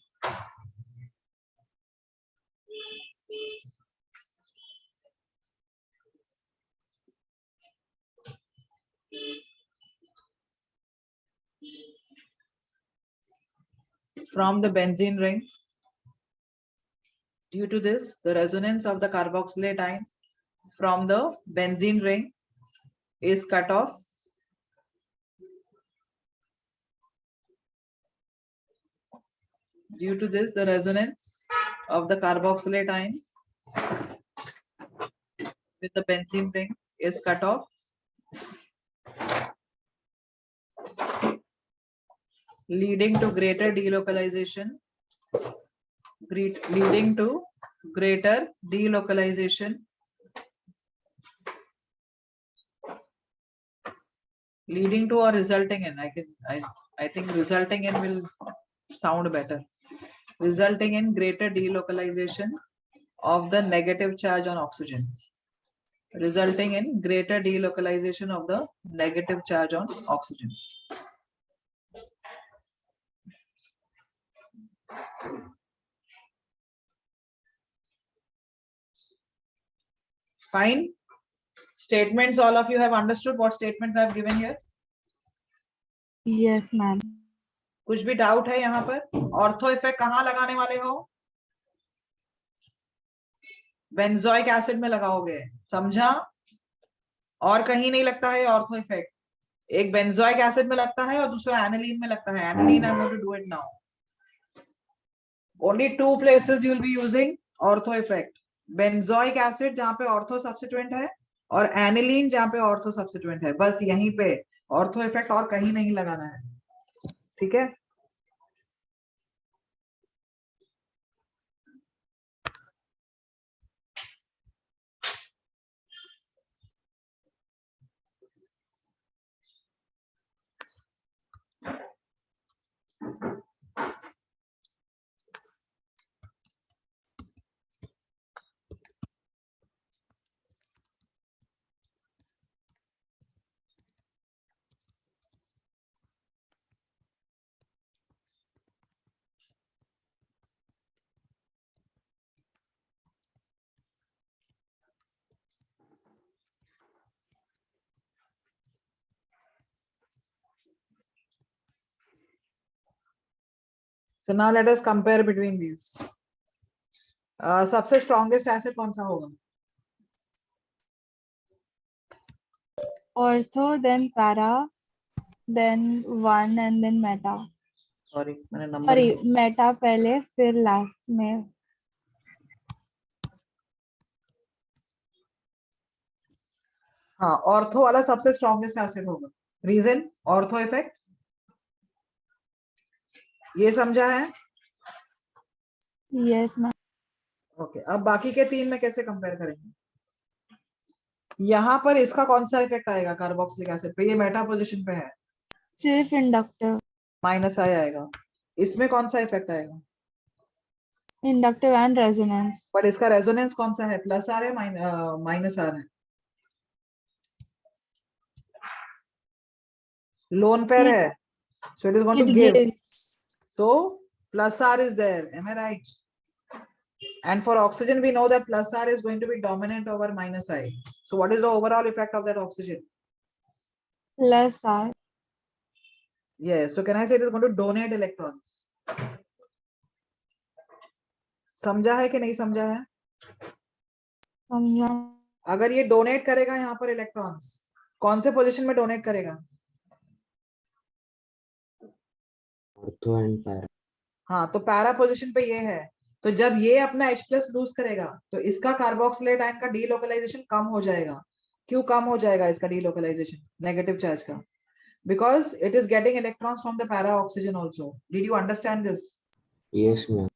from the benzene ring, due to this, the resonance of the carboxylate ion from the benzene ring is cut off. Due to this, the resonance of the carboxylate ion with the benzene ring is cut off. Leading to greater delocalization, leading to greater delocalization, leading to or resulting in, I think resulting in will sound better, resulting in greater delocalization of the negative charge on oxygen, resulting in greater delocalization of the negative charge on oxygen. Fine. Statements, all of you have understood what statements I have given here? Yes, ma'am. कुछ भी doubt है यहाँ पर? Ortho effect कहाँ लगाने वाले हो? Benzoic acid में लगाओगे, समझा? और कहीं नहीं लगता है ऑर्थो इफेक्ट, एक बेंजोइक एसिड में लगता है और दूसरा एनिलीन में लगता है. Aniline I am going to do it now. Only two places you will be using ortho effect. Benzoic acid जहाँ पे ortho substituent है और aniline जहाँ पे ortho substituent है. बस यहीं पे ortho effect और कहीं नहीं लगाना है. ठीक है? So now let us compare between these. सबसे strongest acid कौन सा होगा? Ortho, then para, then 1 and then meta. Sorry, मैंने number. Sorry, meta पहले फिर last में. हाँ, ऑर्थो वाला सबसे स्ट्रॉन्गेस्ट एसिड होगा. Reason ortho effect. ये समझा है? Yes, ma'am. ओके. अब बाकी के तीन में कैसे कंपेयर करेंगे? यहाँ पर इसका कौन सा इफेक्ट आएगा कार्बोक्सिलिक एसिड पे? ये मेटा पोजीशन पे है, सिर्फ इंडक्टिव. माइनस आई आएगा. इसमें कौन सा इफेक्ट आएगा? Inductive and resonance. पर इसका रेजोनेंस कौन सा है? प्लस आर है, माइनस आर है? लोन पेयर है, so it is going to It give. gives. So plus R is there, am I right? And for oxygen we know that plus R is going to be dominant over minus I. So what is the overall effect of that oxygen? Plus R. Yes, so can I say it is going to donate electrons? समझा है कि नहीं समझा है? समझा. अगर ये donate करेगा यहाँ पर इलेक्ट्रॉन्स, कौन से पोजीशन में डोनेट करेगा? Ortho and para. हाँ, तो पैरा पोजीशन पे ये है. तो जब ये अपना H+ लूज करेगा तो इसका कार्बोक्सिलेट आयन का डीलोकलाइजेशन कम हो जाएगा. क्यों कम हो जाएगा इसका डीलोकलाइजेशन नेगेटिव चार्ज का? Because it is getting electrons from the para oxygen also. Did you understand this? Yes, ma'am.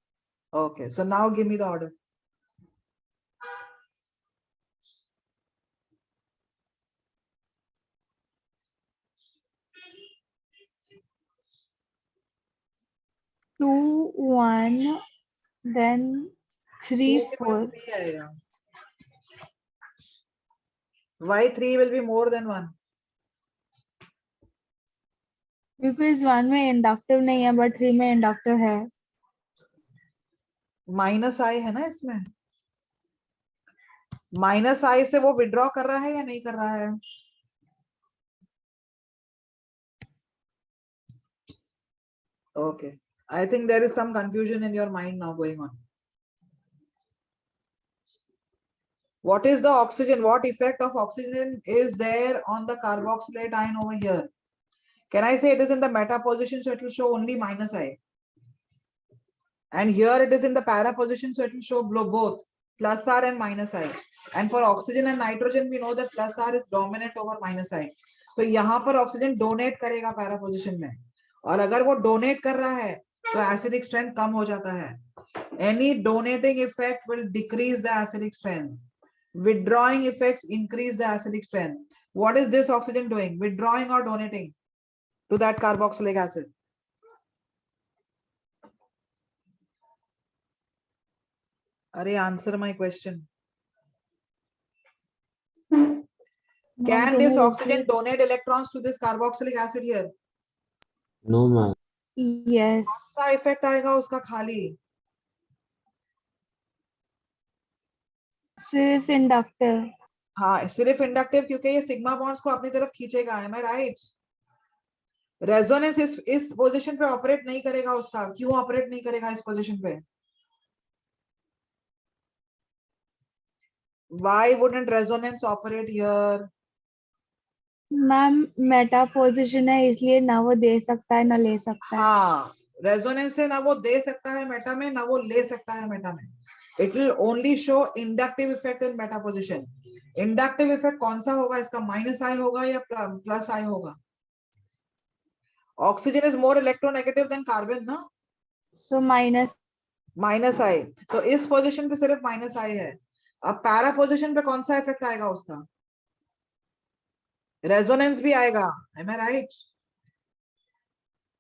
Okay, so now give me the order. Two 1, then 3, Two के बाद 4. 3 आएगा. Why 3 will be more than 1? Because 1 में inductive नहीं है but 3 में inductive है. Minus आई है ना इसमें. माइनस आई से वो विड्रॉ कर रहा है या नहीं कर रहा है? Okay. I think there is some confusion in your mind now going on. What is the oxygen? What effect of oxygen is there on the carboxylate ion over here? Can I say it is in the meta position, so it will show only minus I? And here it is in the para position, so it will show both plus R and minus I. And for oxygen and nitrogen, we know that plus R is dominant over minus I. तो यहाँ पर oxygen donate करेगा para position में, और अगर वो donate कर रहा है तो एसिडिक स्ट्रेंथ कम हो जाता है. Any donating effect will decrease the acidic strength. Withdrawing effects increase the acidic strength. What is this oxygen doing? Withdrawing or donating to that carboxylic acid? Arey, answer my question. Can this oxygen donate electrons to this carboxylic acid here? No, ma'am. Yes. कौन सा effect आएगा उसका खाली? सिर्फ inductive. हाँ, सिर्फ inductive, क्योंकि ये सिग्मा बॉन्ड्स को अपनी तरफ खींचेगा. Am I right? रेजोनेंस इस पोजीशन पे ऑपरेट नहीं करेगा उसका. क्यों ऑपरेट नहीं करेगा इस पोजीशन पे? Why wouldn't resonance operate here? Ma'am Meta position है इसलिए ना वो दे सकता है ना ले सकता है. हाँ, रेजोनेंस से ना वो दे सकता है मेटा में, ना वो ले सकता है मेटा में. It will only show inductive effect in meta position. Inductive effect कौन सा होगा इसका? माइनस आई होगा या प्लस आई होगा? Oxygen is more electronegative than carbon ना. सो माइनस आई. तो इस पोजीशन पे सिर्फ माइनस आई है. अब पैरा पोजीशन पे कौन सा इफेक्ट आएगा उसका? रेजोनेंस भी आएगा. Am I right?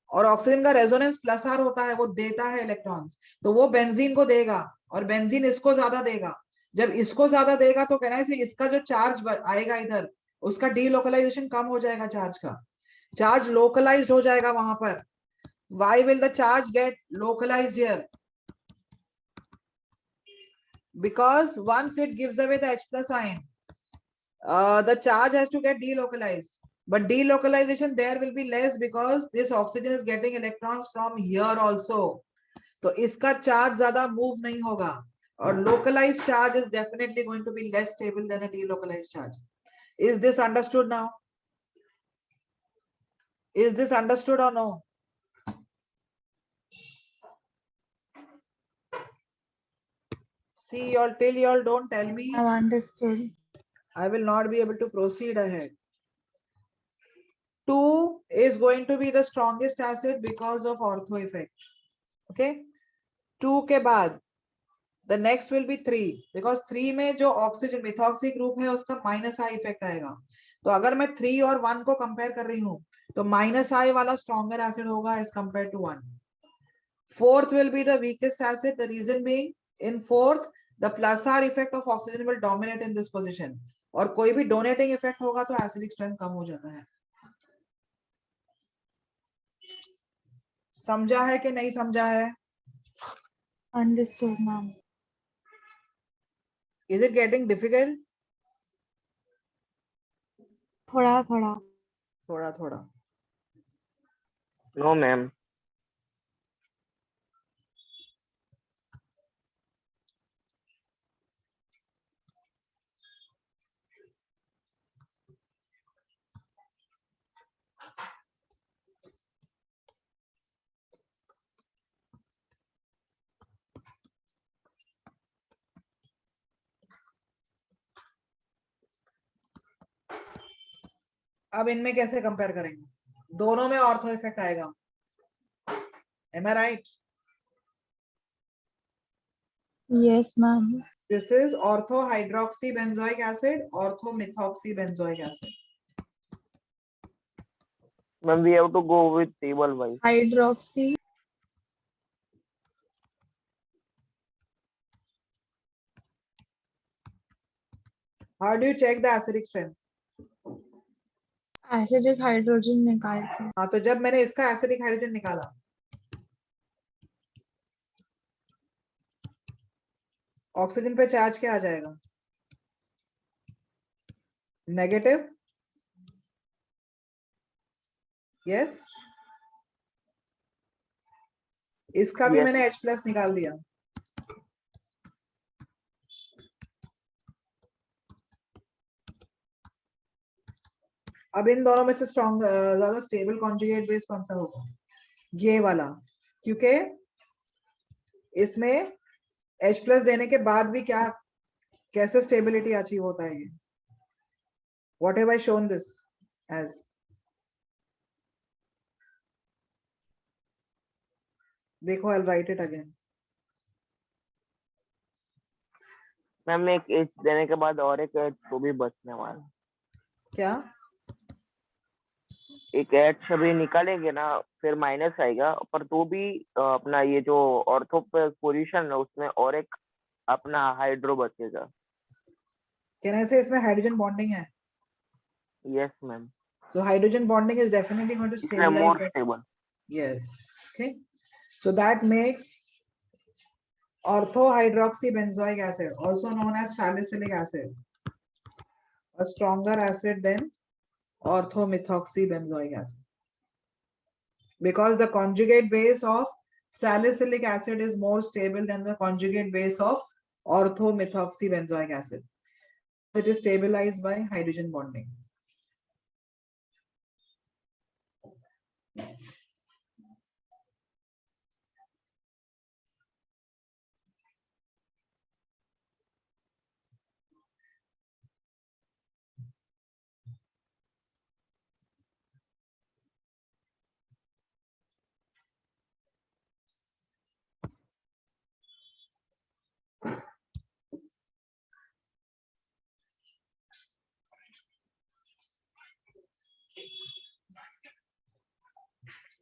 और ऑक्सीजन का रेजोनेंस प्लस आर होता है, वो देता है इलेक्ट्रॉन्स, तो वो बेंजीन को देगा और बेंजीन इसको ज्यादा देगा. जब इसको ज्यादा देगा तो कहना है इसका जो चार्ज आएगा इधर, उसका डीलोकलाइजेशन कम हो जाएगा. चार्ज का चार्ज लोकलाइज्ड हो जाएगा वहां पर. Why will the charge get localized here? Because once it gives away the H plus ion, the charge has to get delocalized. But delocalization there will be less because this oxygen is getting electrons from here also. तो इसका charge ज़्यादा move नहीं होगा. और localized charge is definitely going to be less stable than a delocalized charge. Is this understood now? Is this understood or no? See, y'all, till y'all don't tell me, I've understood. I will not be able to proceed ahead. 2 is going to be the strongest acid because of ortho effect. Okay. 2 के बाद the next will be 3 because 3 में जो oxygen methoxy group है उसका minus I effect आएगा. तो अगर मैं 3 और 1 को compare कर रही हूँ तो minus I वाला stronger acid होगा as compared to 1. 4th will be the weakest acid. The reason being in 4th the plus R effect of oxygen will dominate in this position. और कोई भी donating effect होगा तो acidic strength कम हो जाता है. समझा है कि नहीं समझा है? Understood, ma'am. Is it getting difficult? थोड़ा थोड़ा. थोड़ा थोड़ा. No, ma'am. अब इनमें कैसे कंपेयर करेंगे? दोनों में ऑर्थो इफेक्ट आएगा. Am I right? Yes, ma'am. This is ortho hydroxybenzoic acid, ortho methoxybenzoic acid. Ma'am, we have to go with table wise. Hydroxy. How do you check the acidic strength? Acidic hydrogen निकाल के। हाँ, तो जब मैंने इसका acidic hydrogen निकाला, oxygen पे charge क्या आ जाएगा? नेगेटिव। यस, इसका भी Yes. मैंने H+ निकाल दिया। अब इन दोनों में से स्ट्रॉन्ग ज्यादा स्टेबल कॉन्जुगेट बेस कौन सा होगा? ये वाला, क्योंकि इसमें H+ देने के बाद भी क्या, कैसे स्टेबिलिटी अचीव होता है ये? What have I shown this as? देखो, I'll write it again. Ma'am एक H देने के बाद और एक H तो भी बचने वाला। क्या? एक H अभी निकालेंगे ना, फिर माइनस आएगा, पर तो भी अपना ये जो ऑर्थो पोजीशन है उसमें और एक अपना हाइड्रो बचेगा। Can I say इसमें हाइड्रोजन बॉन्डिंग है? Yes ma'am, So hydrogen bonding is definitely going to more stabilize it. Stable. Yes. Okay. So that makes orthohydroxybenzoic acid, also known as salicylic acid, a stronger acid than orthomethoxybenzoic acid. Because the conjugate base of salicylic acid is more stable than the conjugate base of orthomethoxybenzoic acid. It is stabilized by hydrogen bonding.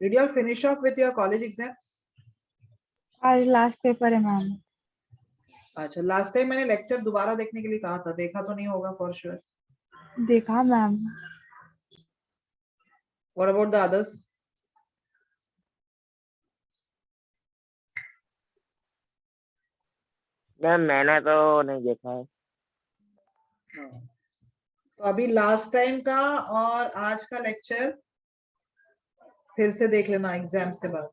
Did you all finish off with your college exams? आज last paper है ma'am. अच्छा, last time मैंने lecture दोबारा देखने के लिए कहा था, देखा तो नहीं होगा फॉर श्योर। देखा ma'am. What about the others? Ma'am मैंने तो नहीं देखा है। तो अभी लास्ट टाइम का और आज का लेक्चर फिर से देख लेना एग्जाम्स के बाद।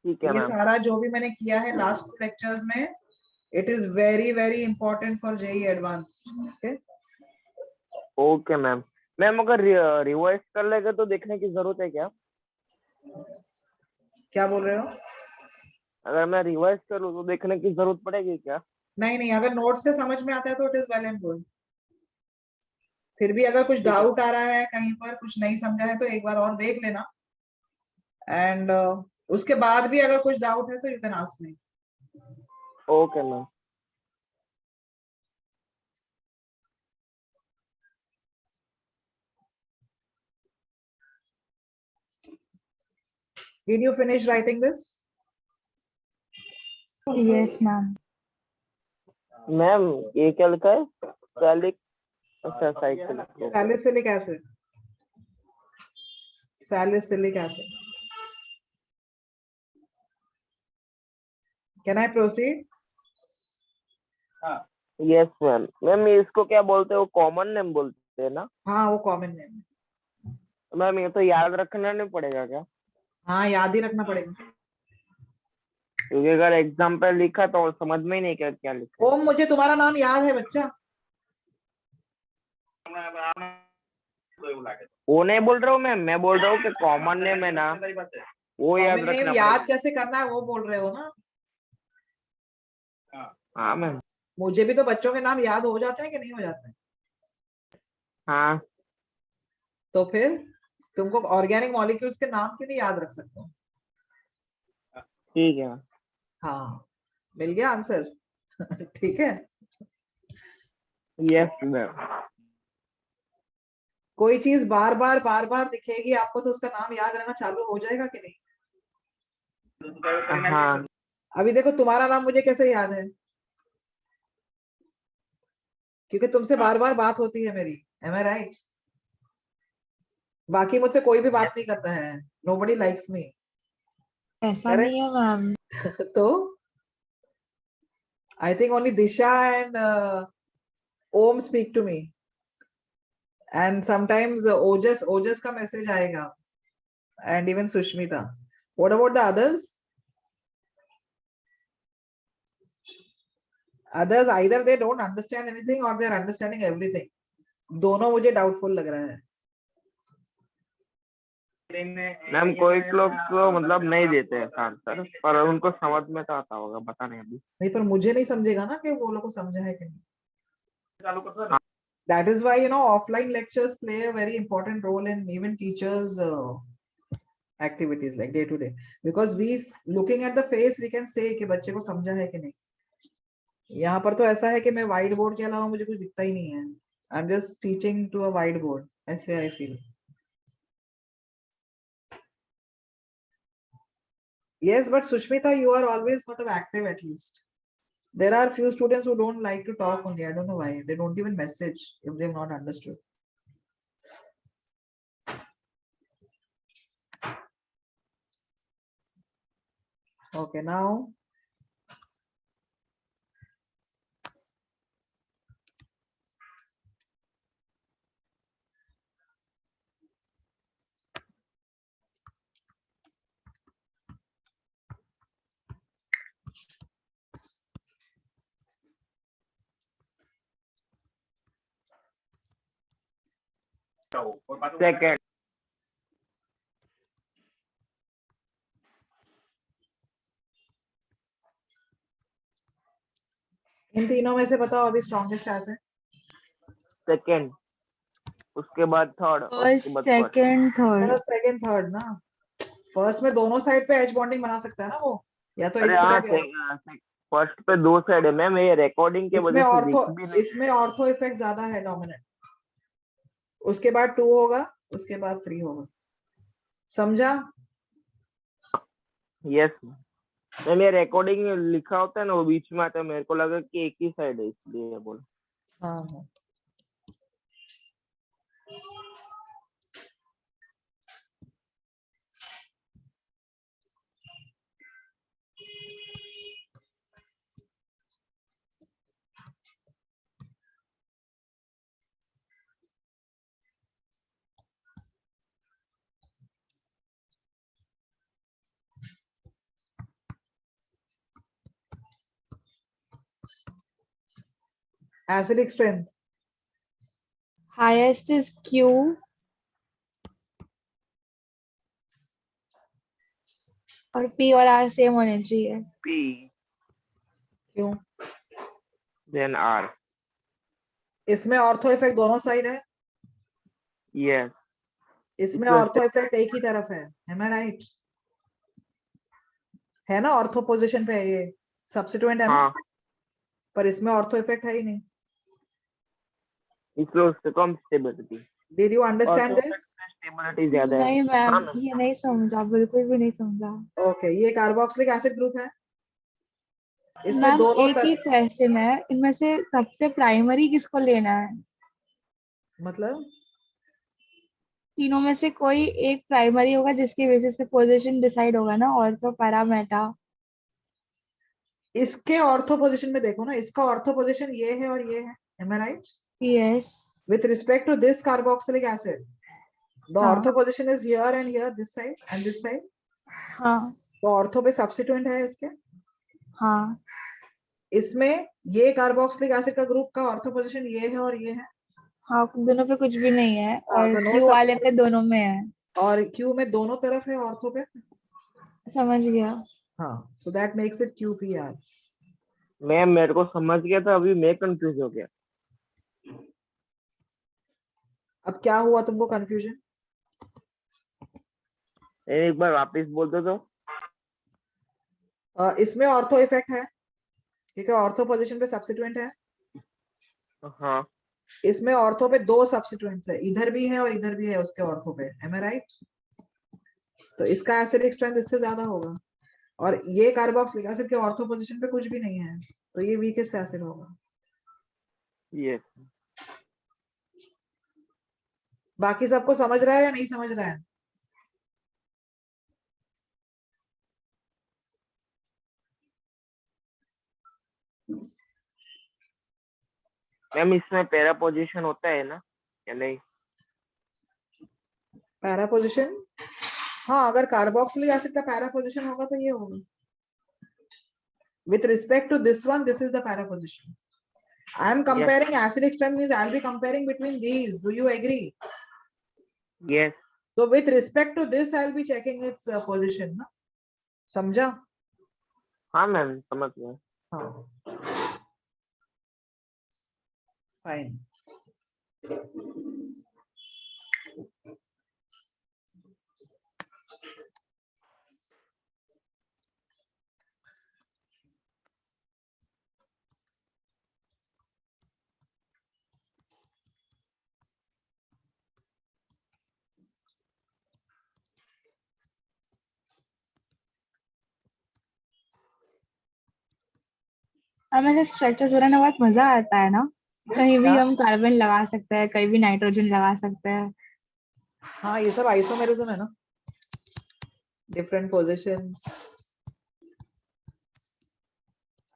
ठीक है ये मैम। सारा जो भी मैंने किया है लास्ट 2 लेक्चर्स में, it is very very important for JEE advanced. Okay okay ma'am. Ma'am अगर रिवाइज कर लेगा तो देखने की जरूरत है क्या? क्या बोल रहे हो? अगर मैं रिवाइज करूँ तो देखने की जरूरत पड़ेगी क्या? नहीं नहीं, अगर नोट से समझ में आता है तो it is well and good. फिर भी अगर कुछ ठीक है। डाउट आ रहा है, कहीं पर कुछ नहीं समझा है, तो एक बार और देख लेना। एंड उसके बाद भी अगर कुछ डाउट है तो you can ask me. Okay ma'am. Did you finish writing this? Yes ma'am. Ma'am ये क्या लिखा है? सैलिक, अच्छा cyclic. Salicylic acid. Salicylic acid. Can I proceed? Yes ma'am. Ma'am इसको क्या बोलते हो? कॉमन नेम बोलते हैं ना? हाँ, वो कॉमन नेम है। मैम ये तो याद रखना नहीं पड़ेगा क्या? हाँ, याद ही रखना पड़ेगा। क्योंकि अगर एग्जाम पे लिखा तो समझ में ही नहीं क्या क्या लिखा। ओम, मुझे तुम्हारा नाम याद है बच्चा। वो नहीं बोल रहा हूँ मैम, मैं बोल रहा हूँ कि कॉमन नेम है ना, वो याद कॉमन नेम रखना याद पड़ेगा। कैसे करना है वो बोल रहे हो ना? हाँ मैम। मुझे भी तो बच्चों के नाम याद हो जाते हैं कि नहीं हो जाते हैं? हाँ तो फिर तुमको ऑर्गेनिक मॉलिक्यूल्स के नाम क्यों नहीं याद रख सकते हो? ठीक है। हाँ, मिल गया आंसर। ठीक है। Yes ma'am. कोई चीज बार बार दिखेगी आपको तो उसका नाम याद रहना चालू हो जाएगा कि नहीं? हाँ अभी देखो, तुम्हारा नाम मुझे कैसे याद है? क्योंकि तुमसे बार बार बात होती है मेरी, am I right? बाकी मुझसे कोई भी बात नहीं करता है, nobody likes me. ऐसा Correct? नहीं है मैम। तो I think only Disha and Om speak to me. And sometimes Ojas का message आएगा. And even Sushmita. What about the others? Others either they don't understand anything or they are understanding everything. दोनों मुझे doubtful लग रहा है. Ma'am कोई लोग तो मतलब नहीं देते हैं आंसर, पर उनको समझ में तो आता होगा, पता नहीं अभी। नहीं, पर मुझे नहीं समझेगा ना कि वो लोग को समझा है कि नहीं. That is why, offline lectures play a very important role in even teachers' activities like day to day. Because looking at the face, we can say कि बच्चे को समझा है कि नहीं. यहाँ पर तो ऐसा है कि मैं white board के अलावा मुझे कुछ दिखता ही नहीं है. I'm just teaching to a white board. ऐसे I feel. Yes, but Sushmita, you are always sort of active at least. There are few students who don't like to talk only. I don't know why. They don't even message if they have not understood. Okay, now. Second. इन तीनों में से बताओ अभी strongest है. Second, उसके बाद third, first, उसके बाद second, third. First second third ना. फर्स्ट में दोनों साइड पे एज बॉन्डिंग बना सकता है ना वो, या तो इस अरे तरह हाँ, के. फर्स्ट पे 2 साइड है मैम, ये रिकॉर्डिंग के इसमें वजह से ऑर्थो दिख भी नहीं। इसमें ऑर्थो इफेक्ट ज्यादा है डोमिनेंट. उसके बाद 2 होगा, उसके बाद 3 होगा. समझा? यस मैम, ये रिकॉर्डिंग लिखा होता है ना, वो बीच में आता है, मेरे को लगा कि एक ही साइड है इसलिए बोला। हाँ हाँ. Acidic strength. Highest is Q. और P और R सेम होने चाहिए। P क्यों? then R। इसमें ऑर्थो इफेक्ट दोनों साइड है. यस इसमें इसमें ऑर्थो इफेक्ट एक ही तरफ है. Am I right? है ना, ऑर्थो पोजीशन पे है ये, सब्स्टिट्यूएंट है ना. हाँ, पर इसमें ऑर्थो इफेक्ट है ही नहीं. इसलिए उससे कम stability. Did you understand this? Stability ज्यादा है। नहीं हाँ मैम, मैम। ये नहीं समझा, बिल्कुल भी नहीं समझा। ओके, ये कार्बोक्सिलिक एसिड ग्रुप है. इसमें मैम दोनों एक ही क्वेश्चन है, इनमें से सबसे प्राइमरी किसको लेना है? मतलब तीनों में से कोई एक प्राइमरी होगा जिसकी बेसिस पे पोजीशन डिसाइड होगा ना, और तो पैरामेटा। इसके ऑर्थो पोजीशन में देखो ना, इसका ऑर्थो पोजीशन ये है और ये है. Am I right? Yes. With respect to this carboxylic acid, the हाँ। ortho position is here and here, this side and this side. हाँ तो ऑर्थो पे सब्स्टिट्यूएंट है इसके. हाँ इसमें ये कार्बोक्सिलिक एसिड का ग्रुप का ऑर्थो पोजीशन ये है और ये है. हाँ, दोनों पे कुछ भी नहीं है, और तो no क्यू वाले पे substituent. दोनों में है। और क्यू में दोनों तरफ है ऑर्थो पे. समझ गया। हाँ, so that makes it QPR. Ma'am मेरे को समझ गया था, अभी मैं कंफ्यूज हो गया। अब क्या हुआ तुमको कंफ्यूजन? एक बार वापस बोल दो तो। इसमें ऑर्थो इफेक्ट है, ठीक है, ऑर्थो पोजीशन पे सब्स्टिट्यूएंट है. हाँ इसमें ऑर्थो पे 2 सब्स्टिट्यूएंट्स है, इधर भी है और इधर भी है उसके ऑर्थो पे. Am I right? तो इसका एसिडिक स्ट्रेंथ इससे ज्यादा होगा. और ये कार्बोक्सिलिक एसिड के ऑर्थो पोजीशन पे कुछ भी नहीं है, तो ये वीकेस्ट एसिड होगा. यस बाकी सबको समझ रहा है या नहीं समझ रहा है? मैम इसमें पैरा पोजीशन होता है ना या नहीं? पैरा पोजिशन, हाँ अगर कार्बोक्सिलिक एसिड का पैरा पोजिशन होगा तो ये होगा. With respect to this one, this is the para position. I am comparing acidic strength means I'll be comparing between these. Do you agree? Yes So with respect to this, I'll be checking its position. ना? समझा? हाँ ma'am समझ गया. हाँ. Fine. हमें structures बनाने में बहुत मजा आता है ना. कहीं भी क्या? हम कार्बन लगा सकते हैं, कहीं भी नाइट्रोजन लगा सकते हैं. हाँ ये सब आइसोमेरिज्म है ना. Different positions.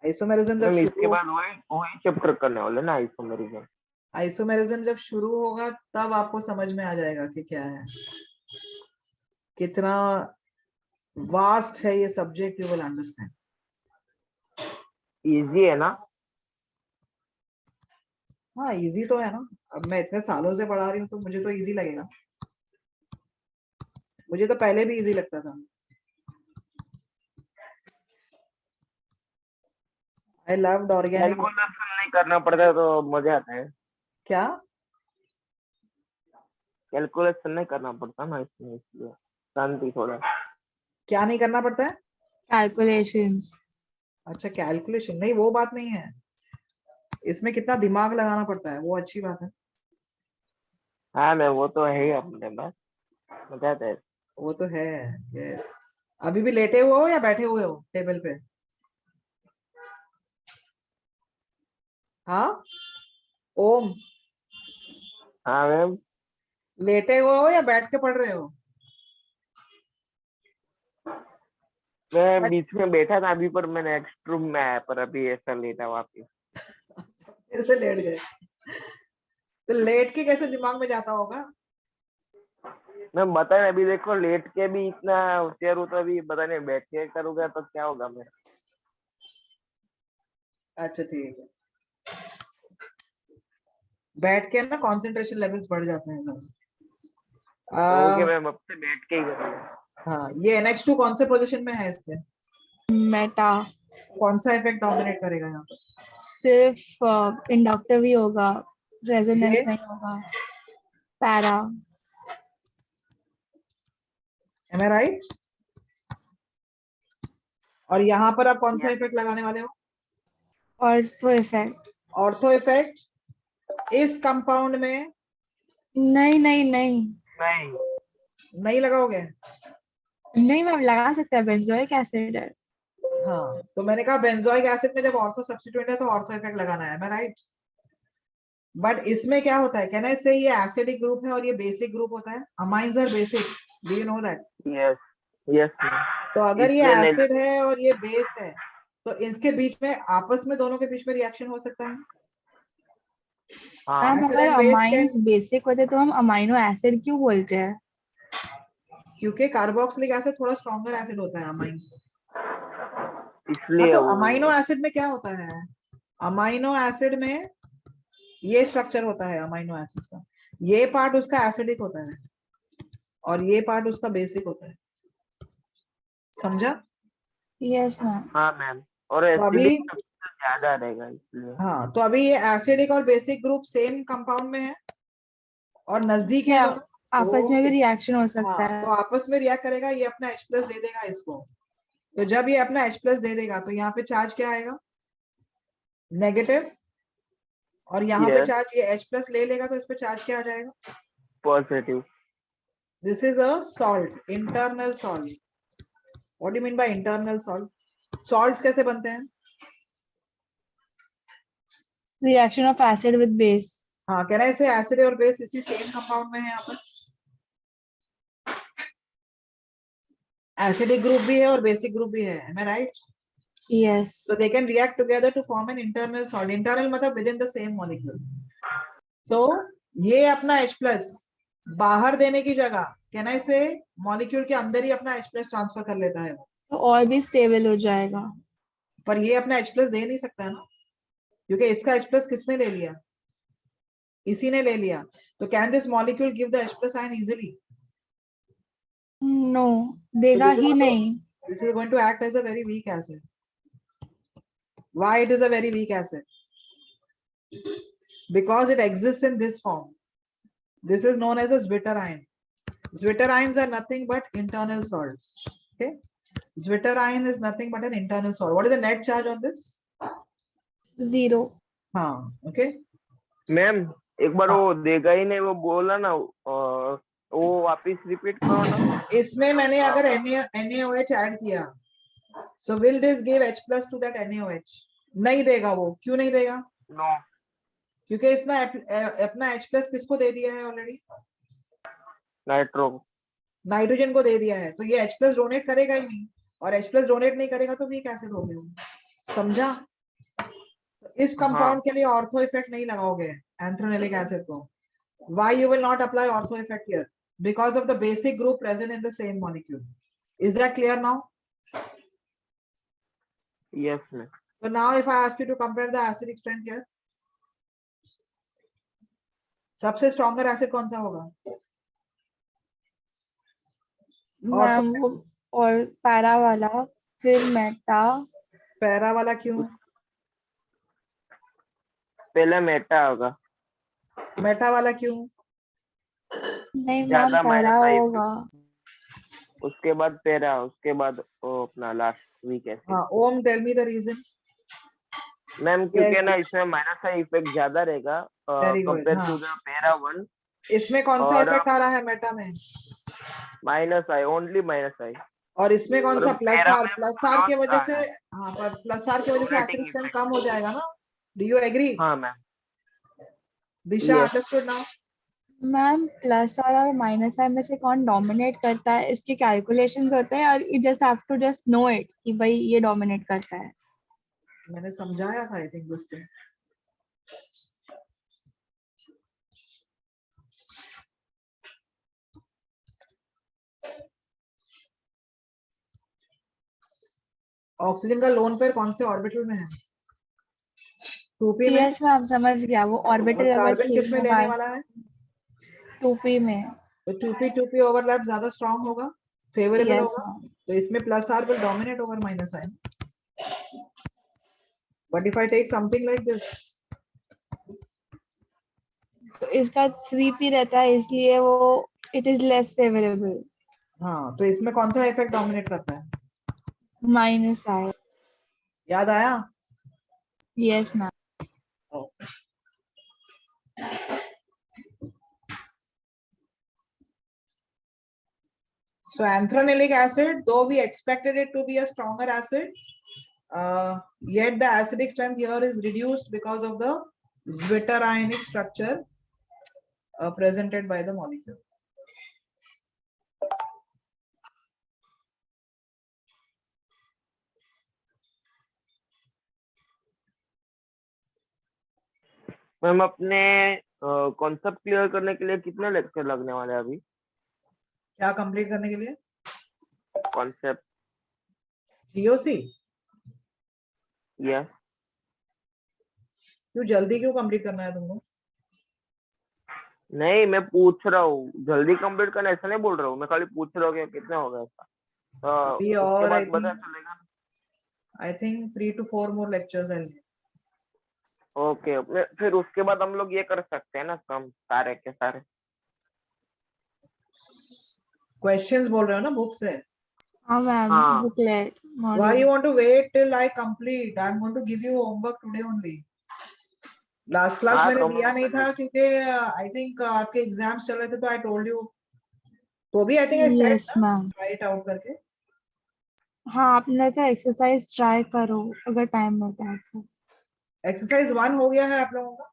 आइसोमेरिज्म जब मैम इसके शुरू बाद वही चैप्टर करने वाले ना आइसोमेरिज्म. आइसोमेरिज्म जब शुरू होगा तब आपको समझ में आ जाएगा कि क्या है, कितना वास्ट है ये subject. You will understand. Easy है ना? हाँ इजी तो है ना. अब मैं इतने सालों से पढ़ा रही हूँ तो मुझे तो इजी लगेगा. मुझे तो पहले भी इजी लगता था. I loved organic. कैलकुलेशन नहीं करना पड़ता तो मजा आता है. क्या? कैलकुलेशन नहीं करना पड़ता ना इसमें, इसलिए शांति थोड़ा. क्या नहीं करना पड़ता है? कैलकुलेशंस. अच्छा कैलकुलेशन नहीं, वो बात नहीं है. इसमें कितना दिमाग लगाना पड़ता है वो अच्छी बात है. हाँ मैम वो तो है ही अपने पास, मजा आता है. वो तो है. यस. अभी भी लेटे हुए हो या बैठे हुए हो टेबल पे? हाँ ओम, हाँ मैम लेटे हुए हो या बैठ के पढ़ रहे हो? मैं सच- बीच में बैठा था अभी, पर मैं नेक्स्ट रूम में आया, पर अभी ऐसा लेटा वापिस. फिर से लेट गए. तो लेट के कैसे दिमाग में जाता होगा? मैं बता नहीं, अभी देखो लेट के भी इतना होशियार हूँ तो अभी बता नहीं बैठ के करूँगा तो क्या होगा मेरा. अच्छा ठीक है. बैठ के ना कंसंट्रेशन लेवल्स बढ़ जाते हैं. ओके आ, मैम अब से बैठ के ही करूँगा. हाँ ये NH2 कौन से पोजीशन में है इसके? मेटा. कौन सा इफेक्ट डोमिनेट करेगा यहाँ पर? सिर्फ इंडक्टिव ही होगा, रेजोनेंस ये? नहीं होगा. पैरा. Am I right? और यहाँ पर आप कौन सा इफेक्ट लगाने वाले हो? और तो इफेक्ट. ऑर्थो इफेक्ट इस कंपाउंड में नहीं नहीं नहीं नहीं नहीं लगाओगे? नहीं मैम, लगा सकते हैं, बेंजोइक एसिड है. हाँ तो मैंने कहा बेंजोइक एसिड में जब ऑर्थो सब्स्टिट्यूएंट है तो ऑर्थो इफेक्ट लगाना है. मैं राइट? बट इसमें क्या होता है, कहना इससे ये एसिडिक ग्रुप है और ये बेसिक ग्रुप होता है. Amines are basic. Do you know that? Yes yes तो अगर ये इसलिए नहीं. एसिड है और ये बेस है तो इनके बीच में आपस में दोनों के बीच में रिएक्शन हो सकता है. हाँ मैम Acid अगर and base amines can- basic होते तो हम अमाइनो एसिड क्यों बोलते हैं? क्योंकि कार्बोक्सिलिक एसिड थोड़ा स्ट्रॉन्गर एसिड होता है अमाइन से. हाँ इसलिए तो वो. अमाइनो एसिड में क्या होता है? अमाइनो एसिड में ये स्ट्रक्चर होता है अमाइनो एसिड का. ये पार्ट उसका एसिडिक होता है और ये पार्ट उसका बेसिक होता है. समझा? Yes ma'am. हाँ मैम और तो अभी एसिडिक ज्यादा रहेगा इसलिए. हाँ तो अभी ये एसिडिक और बेसिक ग्रुप सेम कंपाउंड में है और नजदीक है दोनों. आपस में भी रिएक्शन हो सकता हाँ है. तो आपस में रिएक्ट करेगा. ये अपना H प्लस दे देगा इसको. तो जब ये अपना H प्लस दे देगा तो यहाँ पे चार्ज क्या आएगा? नेगेटिव. और यहाँ पे Yes, चार्ज ये H प्लस ले लेगा तो इस पे चार्ज क्या आ जाएगा? Positive. This is a salt, internal salt. What do you mean by internal salt? Salts कैसे बनते हैं? Reaction of acid with base. हाँ, कैन आई से एसिड और बेस इसी सेम कंपाउंड में है यहाँ पर? एसिडिक ग्रुप भी है और बेसिक ग्रुप भी है, am I right? Yes. So they can react together to form an internal salt. Internal मतलब within the same molecule. So ये अपना H plus बाहर देने की जगह कैन आई से मॉलिक्यूल के अंदर ही अपना H plus ट्रांसफर कर लेता है वो, तो और भी स्टेबल हो जाएगा. पर ये अपना H plus दे नहीं सकता है ना, क्योंकि इसका H plus किसने ले लिया? इसी ने ले लिया. तो can this molecule give the H plus ion easily? No, देगा this is he going to- नहीं. This is going to act as a very weak acid. Why it is a very weak acid? Because it exists in this form. This is known as a Zwitter ion. Zwitter ions are nothing but internal salts. Okay. Zwitter ion is nothing but an internal salt. What is the net charge on this? 0. हाँ, okay. Ma'am एक बार वो देगा ही नहीं वो बोला ना, वो वापिस रिपीट करो ना. इसमें मैंने अगर NaOH ऐड किया, so will this give H plus to that NaOH? नहीं देगा वो. क्यों नहीं देगा? नो, क्योंकि इसने अपना H plus किसको दे दिया है ऑलरेडी? नाइट्रो. नाइट्रोजन को दे दिया है, तो ये H plus डोनेट करेगा ही नहीं, और H plus डोनेट नहीं करेगा तो वीक एसिड हो गया. समझा? तो इस कंपाउंड के लिए ऑर्थो इफेक्ट नहीं लगाओगे एंथ्रानेलिक एसिड को. Why you will not apply ortho effect here? Because of the basic group present in the same molecule. Is that clear now? Yes ma'am. So now if I ask you to compare the acidic strength here, सबसे stronger acid कौन सा होगा? Ma'am वो और para वाला, फिर Meta. Para वाला क्यों? पहले मेटा होगा. मेटा वाला क्यों? नहीं मैम, ज्यादा पैरा minus I होगा. उसके बाद पेरा, उसके बाद वो अपना लास्ट वीक एसिड. हाँ, Om, tell me the reason. Ma'am क्योंकि Yes. ना इसमें माइनस आई इफेक्ट ज्यादा रहेगा Very good, कंपेयर हाँ. टू द पेरा वन. इसमें कौन सा और इफेक्ट आ रहा है मेटा में? माइनस आई, ओनली माइनस आई. और इसमें कौन और सा प्लस पैरा आर? में प्लस आर की वजह से, है. हाँ, पर प्लस आर की वजह से Donating एसिडिक स्ट्रेंथ effect. कम हो जाएगा ना? Do you agree? हाँ ma'am. Disha, Yes. Understood now? Ma'am plus R और माइनस आर में से कौन डोमिनेट करता है, इसके कैलकुलेशंस होते हैं, और you just have to just know it कि भाई ये डोमिनेट करता है. मैंने समझाया था आई थिंक उस दिन. ऑक्सीजन का लोन पेयर कौन से ऑर्बिटल में है? 2p में. यस मैम, समझ गया. वो ऑर्बिटल अगर कार्बन किस में स्प्लिट लेने हो वाला है? 2p में. तो 2p ओवरलैप ज्यादा स्ट्रांग होगा, फेवरेबल यस होगा. मैम. तो इसमें plus R will dominate over minus R. But if I take something like this, तो इसका 3p रहता है, इसलिए वो इट इज लेस फेवरेबल. हाँ, तो इसमें कौन सा इफेक्ट डोमिनेट करता है? Minus R. याद आया? Yes ma'am. So anthranic acid, though we expected it to be a stronger acid, yet the acidic strength here is reduced because of the Zwitter ionic structure presented by the molecule. Ma'am अपने concept clear करने के लिए कितने lecture लगने वाले हैं अभी? क्या कंप्लीट करने के लिए? कॉन्सेप्ट. GOC? यस. क्यों जल्दी क्यों कंप्लीट करना है तुमको? नहीं मैं पूछ रहा हूँ, जल्दी कंप्लीट करना ऐसा नहीं बोल रहा हूँ, मैं खाली पूछ रहा हूँ कि कितना होगा ऐसा. अभी उसके और बाद I पता think- चलेगा. I think 3 to 4 more lectures I'll give. Okay, फिर उसके बाद हम लोग ये कर सकते हैं ना, कम सारे के सारे. Questions बोल रहे हो ना बुक से? हाँ मैम, हाँ. Booklet. Why you want to wait till I complete? I'm going to give you homework today only. Last class हाँ, मैंने तो दिया नहीं था क्योंकि I think आपके एग्जाम्स चल रहे थे, तो I told you. तो भी I think I said yes ma'am. write out करके. हाँ, आपने तो एक्सरसाइज ट्राई करो अगर टाइम मिलता है तो. एक्सरसाइज 1 हो गया है आप लोगों का?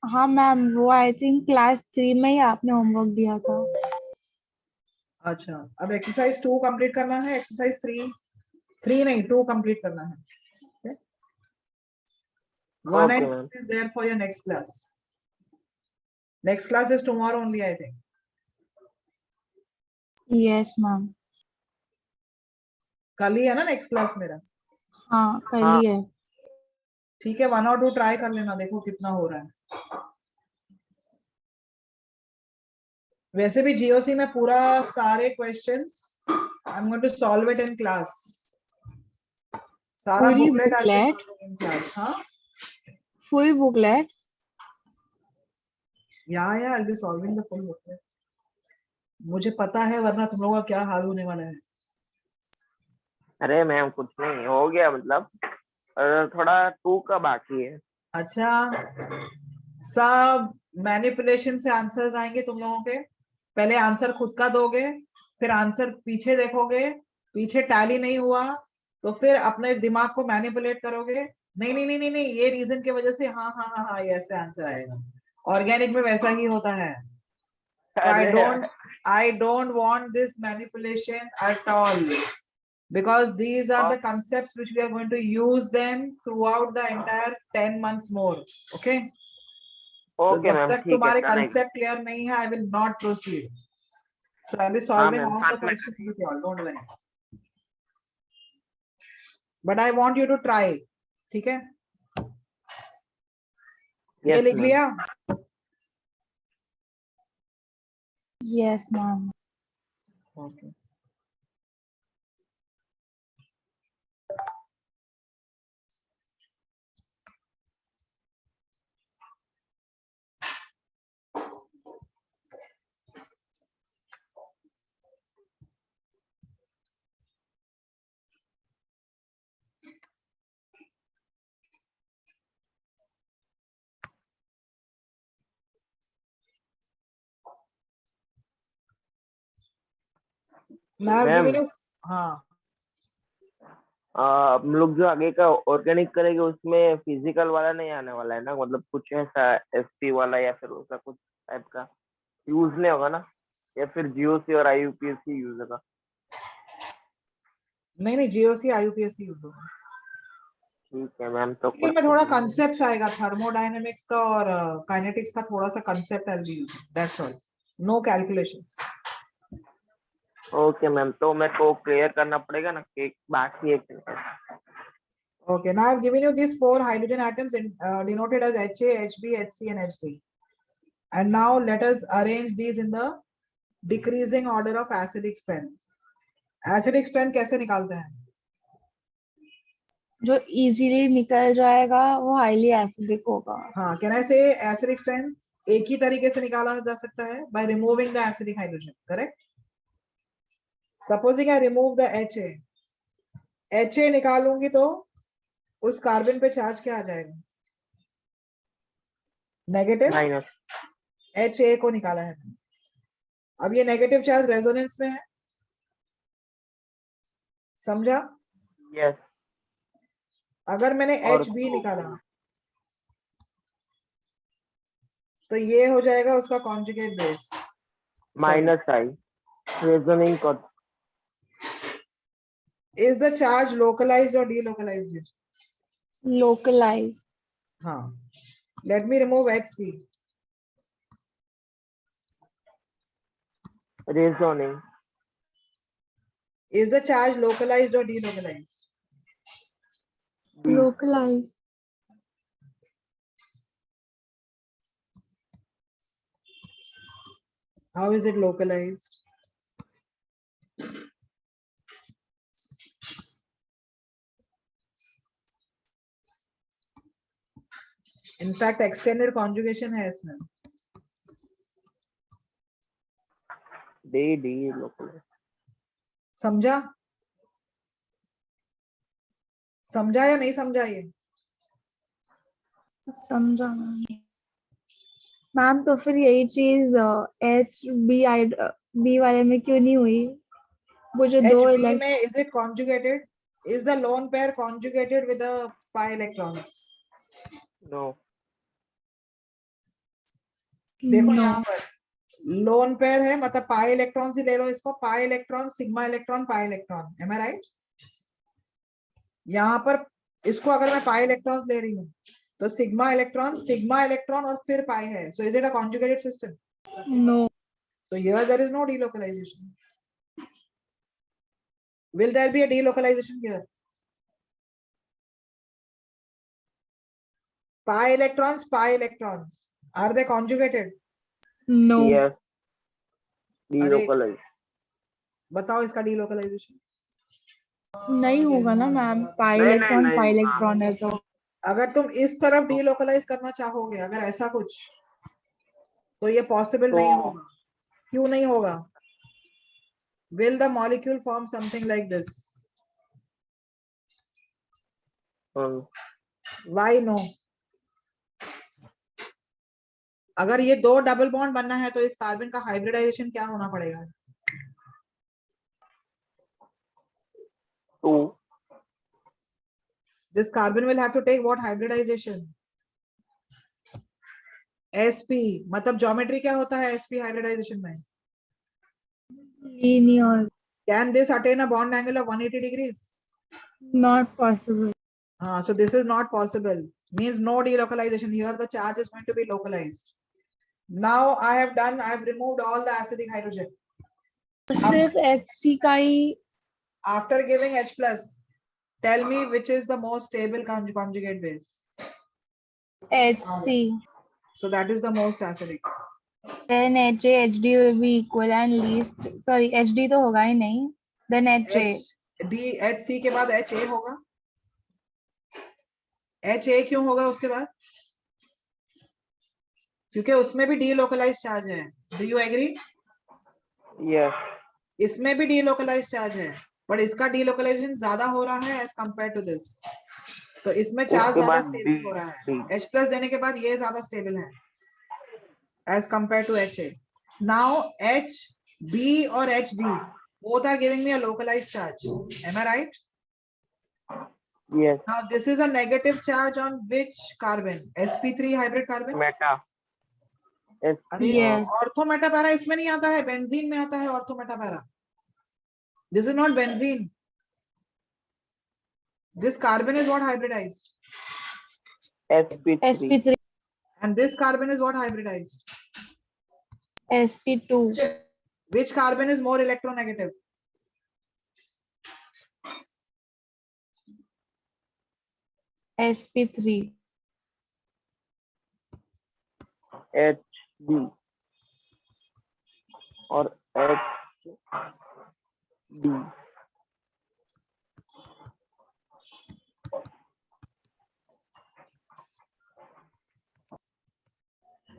हाँ मैम, वो आई थिंक क्लास 3 में ही आपने होमवर्क दिया था। अच्छा, अब एक्सरसाइज 2 कंप्लीट करना है, एक्सरसाइज 3 नहीं 2 कंप्लीट करना है. Okay? 1 Okay, and ma'am. 2 is there for your next class. Next class is tomorrow only, I think. Yes ma'am. कल ही है ना नेक्स्ट क्लास मेरा? हाँ कल हाँ। ही है। ठीक है, 1 और 2 ट्राई कर लेना, देखो कितना हो रहा है. वैसे भी जीओसी में पूरा सारे questions I am going to solve it in class. सारा पूरी booklet I will booklet? Solve in class. हाँ, फुल बुकलेट? या I will solving the full booklet. मुझे पता है, वरना तुम लोगों का क्या हाल होने वाला है. अरे मैम कुछ नहीं हो गया, मतलब थोड़ा 2 का बाकी है. अच्छा, सब मैनिपुलेशन से आंसर्स आएंगे तुम लोगों के. पहले आंसर खुद का दोगे, फिर आंसर पीछे देखोगे, पीछे टैली नहीं हुआ तो फिर अपने दिमाग को मैनिपुलेट करोगे. नहीं नहीं नहीं नहीं नहीं, ये रीजन की वजह से हाँ हाँ हाँ हाँ, ये ऐसे आंसर आएगा. ऑर्गेनिक में वैसा ही होता है. अरे I don't want this manipulation at all, because these are the concepts which we are going to use them throughout the entire 10 months more. Okay? So okay जब मैम, तक ठीक है, तुम्हारे डन है. concept clear नहीं है, I will not proceed. So I'll be हाँ solving ma'am, all the साथ में. questions with you all, don't worry. But I want you to try. ठीक है? ये यस लिख मैम. लिया? Yes ma'am. Okay. Now I'm giving you. हाँ, हम लोग जो आगे का ऑर्गेनिक करेंगे उसमें फिजिकल वाला नहीं आने वाला है ना, मतलब कुछ ऐसा एसपी वाला या फिर वैसा कुछ टाइप का यूज नहीं होगा ना, या फिर जीओसी और आईयूपीएससी यूज होगा? नहीं नहीं, जीओसी आईयूपीएससी यूज होगा. ठीक है मैम, तो लेकिन में थोड़ा कंसेप्ट आएगा थर्मोडायनेमिक्स का और काइनेटिक्स का, थोड़ा सा concept I use. That's all, no calculations. Okay ma'am, तो मेरे को क्लियर करना पड़ेगा ना कि बाकी एक. Okay, now I've given you these 4 hydrogen atoms denoted as HA, HB, HC, and HD. And now let us arrange these in the decreasing order of acidic strength. Acidic strength कैसे निकालते हैं? जो इजीली निकल जाएगा वो highly acidic होगा। हाँ, can I say acidic strength एक ही तरीके से निकाला जा सकता है by removing the acidic hydrogen, correct? Supposing I remove the HA, HA निकालूंगी तो उस कार्बन पे चार्ज क्या आ जाएगा? नेगेटिव. माइनस. HA को निकाला है. अब ये नेगेटिव चार्ज रेजोनेंस में है, समझा? यस. अगर मैंने और HB निकाला तो ये हो जाएगा उसका कॉन्जुगेट बेस. माइनस आई रेजोनिंग को. Is the charge localized or delocalized here? Localise. हाँ. Let me remove HC. रेजोनिंग. Is the charge localized or delocalized? Localise. How is it localized? In fact, extended conjugation है इसमें. D local. समझा? समझा या नहीं समझा ये? समझा मैम। तो फिर यही चीज बी वाले में क्यों नहीं हुई? वो जो दो HB में is it conjugated? Is the lone pair conjugated with the pi electrons? No. देखो No. यहाँ पर लोन पेयर है, मतलब पाई इलेक्ट्रॉन ही ले लो इसको, pi electron sigma electron pi electron, am I right? यहाँ पर इसको अगर मैं पाई इलेक्ट्रॉन्स ले रही हूँ तो सिग्मा इलेक्ट्रॉन और फिर पाई है, so is it a conjugated system? No. So here there is no delocalization. Will there be a delocalization here? Pi electrons, are they conjugated? No. Yes, अरे डीलोकलाइज। बताओ इसका delocalization. नहीं होगा ना मैम, पाई नहीं, इलेक्ट्रॉन नहीं, पाई हाँ। इलेक्ट्रॉन है तो। अगर तुम इस तरफ delocalize करना चाहोगे, अगर ऐसा कुछ, तो ये possible नहीं तो होगा. क्यों नहीं होगा? Will the molecule form something like this? Why no? अगर ये दो डबल बॉन्ड बनना है तो इस कार्बन का हाइब्रिडाइजेशन क्या होना पड़ेगा? 2 This carbon will have to take what hybridization? sp, मतलब ज्योमेट्री क्या होता है sp hybridization में? Linear. Can this attain a bond angle of 180 degrees? Not possible. So this is not possible, means no delocalization. Here the charge is going to be localized. Now I have removed all the acidic hydrogen. सिर्फ HC का ही। After giving H plus, tell me which is the most stable conjugate base. HC. So that is the most acidic. Then HA HD will be equal and least. Sorry, HD तो होगा ही नहीं. Then HA. HC के बाद HA होगा. HA क्यों होगा उसके बाद? क्योंकि उसमें भी delocalized चार्ज है. Do you agree? यस, इसमें भी delocalized चार्ज है, पर इसका delocalization ज्यादा हो रहा है as compared to this. तो इसमें चार्ज उसके ज्यादा बाद स्टेबल हो रहा है. H plus देने के बाद ये ज्यादा स्टेबल है as compared to HA. Now HB or HD both are giving me a localized charge. Am I right? Yes, Now this is a negative charge on which carbon? sp3 hybrid carbon. Meta, अरे Yes. Ortho Meta para इसमें नहीं आता है, benzene में आता है ortho Meta para. This is not benzene. This carbon is what hybridized, sp3, sp3. and this carbon is what hybridized. sp2. Which carbon is more electronegative? sp3. hb और hd.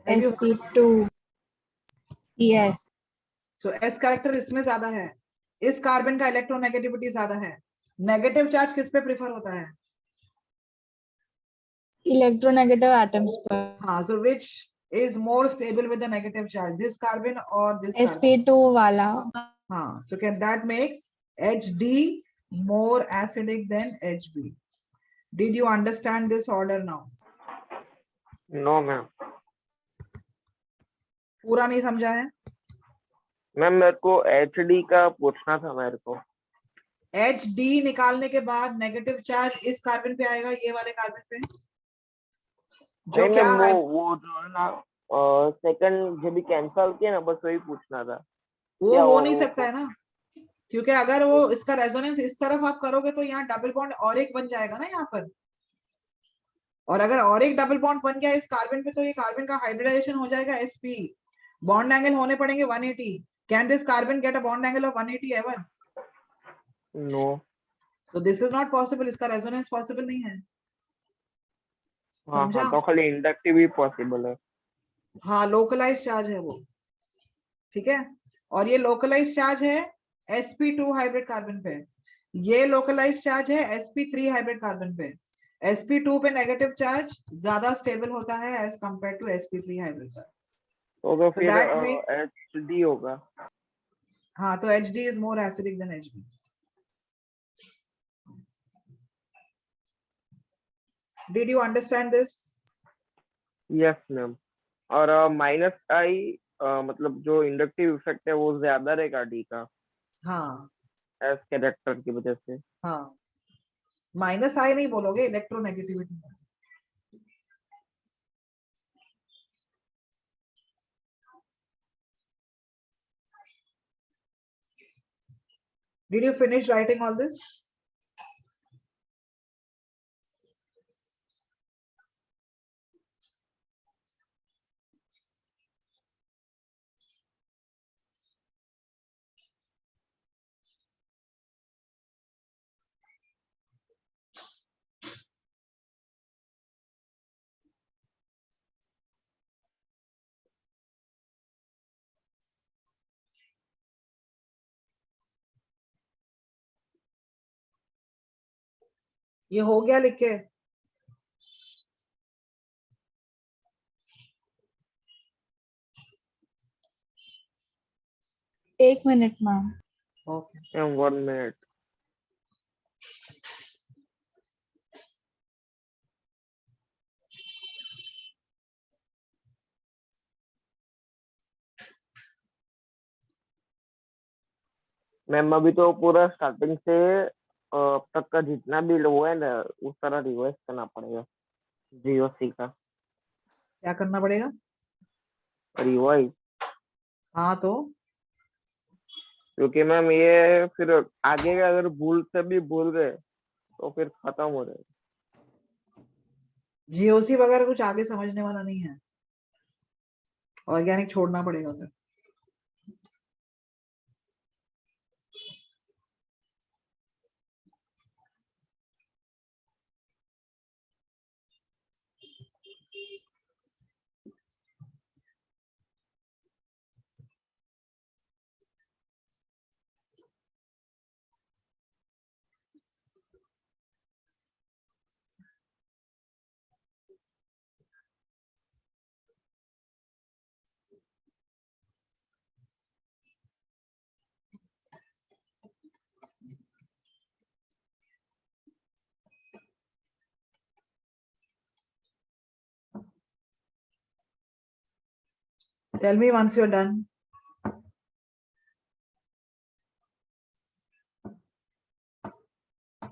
Have you- sp2. Yes. So S character इसमें ज्यादा है, इस carbon का electronegativity ज्यादा है. Negative charge किस पे प्रेफर होता है? Electronegative atoms पर. हाँ, so which is more stable with the negative charge, this carbon or this carbon? sp2 वाला. हाँ, so can that makes HD more acidic than HB. Did you understand this order now? No ma'am. पूरा नहीं समझा है? Ma'am मेरे को hd का पूछना था मेरे को. HD निकालने के बाद नेगेटिव चार्ज इस कार्बन पे आएगा, ये वाले कार्बन पे, जो नहीं क्या मैम, है, वो जो है ना सेकंड जब भी कैंसिल किया ना, बस वही पूछना था. वो क्या हो हुआ नहीं वो सकता है ना, क्योंकि अगर वो इसका रेजोनेंस इस तरफ आप करोगे तो यहाँ डबल बॉन्ड और एक बन जाएगा ना यहाँ पर, और अगर और एक डबल बॉन्ड बन गया इस कार्बन पे तो ये कार्बन का हाइब्रिडाइजेशन हो जाएगा sp. बॉन्ड एंगल होने पड़ेंगे 180. Can this carbon get a bond angle of 180 ever? No. So this is not possible, इसका रेजोनेंस पॉसिबल नहीं है. हाँ समझा? हाँ, तो खाली इंडक्टिव ही पॉसिबल है. हाँ, लोकलाइज चार्ज है वो, ठीक है. और ये लोकलाइज चार्ज है sp2 हाइब्रिड कार्बन पे, ये लोकलाइज चार्ज है sp3 हाइब्रिड कार्बन पे. sp2 पे नेगेटिव चार्ज ज्यादा स्टेबल होता है as compare to sp3 hybrid का. तो फिर that makes- hd होगा. हाँ, तो hd is more acidic than hb. Did you understand this? Yes ma'am. और माइनस आई मतलब जो इंडक्टिव इफेक्ट है वो ज्यादा रहेगा डी का हाँ एस कैरेक्टर की वजह से। हाँ, माइनस आई नहीं बोलोगे, electronegativity. Did you finish writing all this? ये हो गया लिख के? एक minute ma'am. Okay, 1 minute. Ma'am अभी तो पूरा स्टार्टिंग से अब तक का जितना भी हुआ है ना उस तरह रिवाइज करना पड़ेगा जीओसी का। क्या करना पड़ेगा? रिवाइज, हाँ तो क्योंकि मैम ये फिर आगे का अगर भूल से भी भूल गए तो फिर खत्म हो जाएगा। जीओसी वगैरह कुछ आगे समझने वाला नहीं है, ऑर्गेनिक छोड़ना पड़ेगा फिर। Tell me once you're done.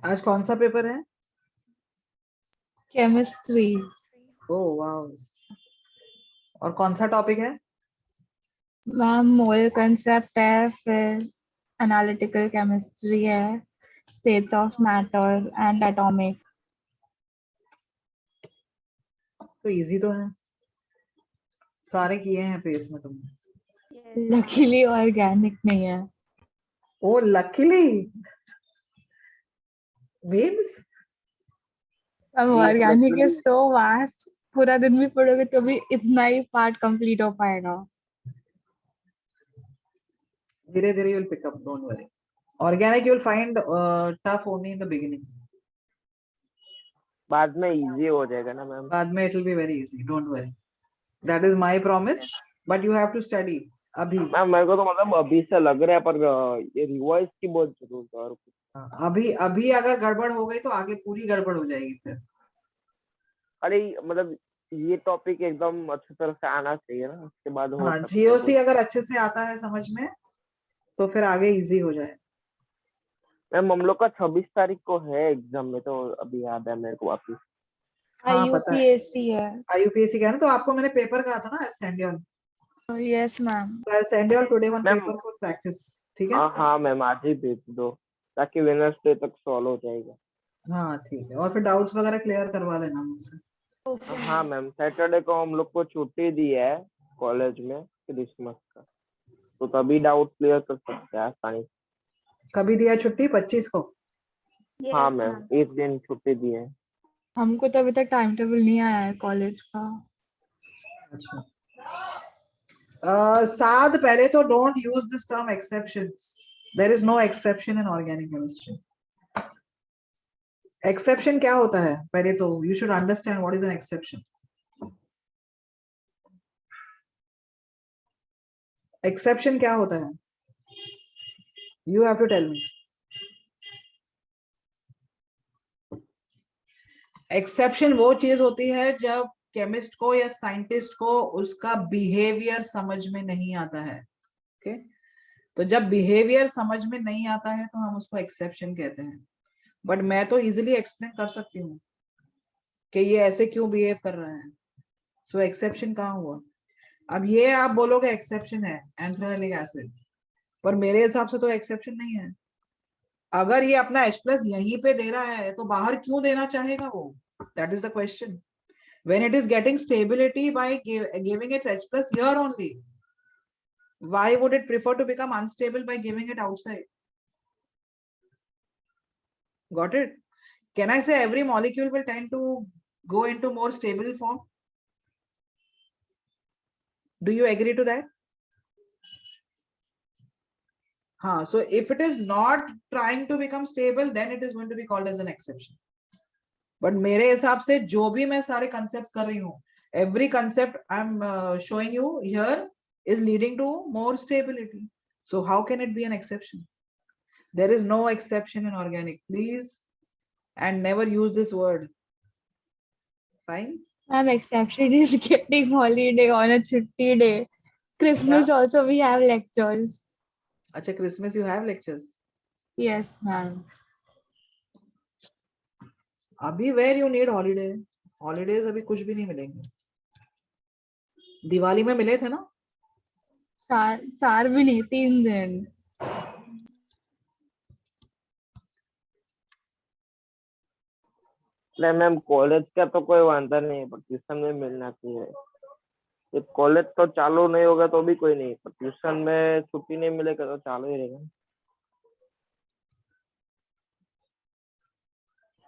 आज कौन सा पेपर है? केमिस्ट्री। Oh wow. और कौन सा टॉपिक है? मैम मोल कंसेप्ट है, फिर एनालिटिकल केमिस्ट्री है, states of matter and atomic. तो इजी तो है, सारे किए हैं पेस में तुमने। लकीली ऑर्गेनिक नहीं है। ओ लकीली मींस अब Yes, organic luckily. Is so vast, पूरा दिन भी पढ़ोगे तो भी इतना ही पार्ट कंप्लीट हो पाएगा। धीरे धीरे you'll pick up, don't worry. Organic you'll find tough only in the beginning. बाद में इजी हो जाएगा ना मैम। बाद में it will be very easy, don't worry. That is my promise, but you have to study अभी। Ma'am मेरे को तो मतलब अभी से लग रहा है पर ये रिवाइज की बहुत जरूरत है और कुछ। अभी अभी अगर गड़बड़ हो गई तो आगे पूरी गड़बड़ हो जाएगी फिर। अरे मतलब ये टॉपिक एकदम अच्छी तरह से आना चाहिए ना, उसके बाद हो हाँ, सकता है जीओसी कुछ। अगर अच्छे से आता है समझ में तो फिर आगे इजी हो जाए। मैम हम लोग का 26 तारीख को है एग्जाम में, तो अभी याद है मेरे को वापिस। हाँ पता है, IUPAC है। आईयूपीएससी का ना, तो आपको मैंने पेपर कहा था ना, I'll send you all. Yes ma'am. So I'll send you all today one ma'am paper for practice, ठीक है? हाँ मैम आज ही भेज दो ताकि वेडनेसडे तक सॉल्व हो जाएगा। हाँ ठीक है, और फिर डाउट्स वगैरह क्लियर करवा लेना मुझसे। हाँ मैम सैटरडे को हम लोग को छुट्टी दी है कॉलेज में क्रिसमस का, तो तभी डाउट क्लियर कर सकते हैं आसानी से। कभी दिया छुट्टी? 25 को? हाँ मैम एक दिन छुट्टी दी है। हमको तो अभी तक टाइम टेबल नहीं आया है कॉलेज का। अच्छा। साध पहले तो don't use this term exceptions, there is no exception in organic chemistry. Exception क्या होता है पहले तो you should understand what is an exception. Exception क्या होता है? You have to tell me. Exception वो चीज होती है जब केमिस्ट को या साइंटिस्ट को उसका बिहेवियर समझ में नहीं आता है। ओके, तो जब बिहेवियर समझ में नहीं आता है तो हम उसको एक्सेप्शन कहते हैं। बट मैं तो इजिली एक्सप्लेन कर सकती हूँ कि ये ऐसे क्यों बिहेव कर रहा है। सो एक्सेप्शन कहाँ हुआ? अब ये आप बोलोगे एक्सेप्शन है एंथ्रेलिक एसिड, पर मेरे हिसाब से तो एक्सेप्शन नहीं है। अगर ये अपना H प्लस यहीं पे दे रहा है तो बाहर क्यों देना चाहेगा वो? That is the question. When it is getting stability by giving its H plus here only, why would it prefer to become unstable by giving it outside? Got it? Can I say every molecule will tend to go into more stable form? Do you agree to that? So if it is not trying to become stable, then it is going to be called as an exception. But मेरे हिसाब से जो भी मैं सारे concepts कर रही हूँ, every concept I'm showing you here is leading to more stability. So how can it be an exception? There is no exception in organic, please, and never use this word. Fine? Ma'am, exception is getting holiday on a chutti day. Christmas also we have lectures. Acha, Christmas you have lectures. Yes, ma'am. अभी where you need holiday? Holidays अभी कुछ भी नहीं मिलेंगे। दिवाली में मिले थे ना? चार भी नहीं, 3 दिन। नहीं मैम, कॉलेज का तो कोई वांधा नहीं है, पर ट्यूशन में मिलना चाहिए। जब कॉलेज तो चालू नहीं होगा तो भी कोई नहीं, पर ट्यूशन में छुट्टी नहीं मिलेगा तो चालू ही रहेगा।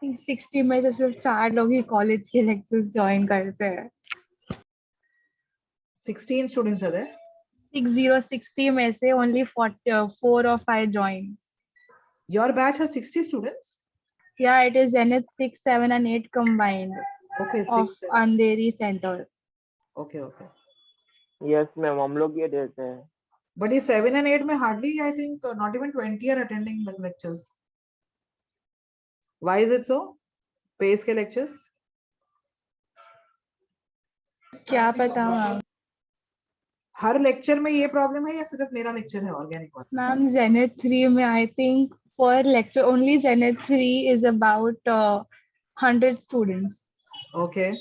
60 में से सिर्फ 4 लोग ही कॉलेज के लेक्चर्स ज्वाइन करते हैं। 16 students are there. 60 में से only 4 or 5 join. Your batch has 60 students? Yeah, it is Zenith 6, 7 and 8 combined Okay, of 6, 7. Andheri Center. Okay. Yes ma'am, हम लोग ये देते हैं। But is 7 and 8 में hardly, I think, not even 20 are attending the lectures. Why is it so? Pace के lectures? क्या पता ma'am. हर lecture में ये problem है या सिर्फ मेरा lecture है organic वाला? मैम Zenith 3 में I think per lecture only Zenith 3 is about 100 students. Okay.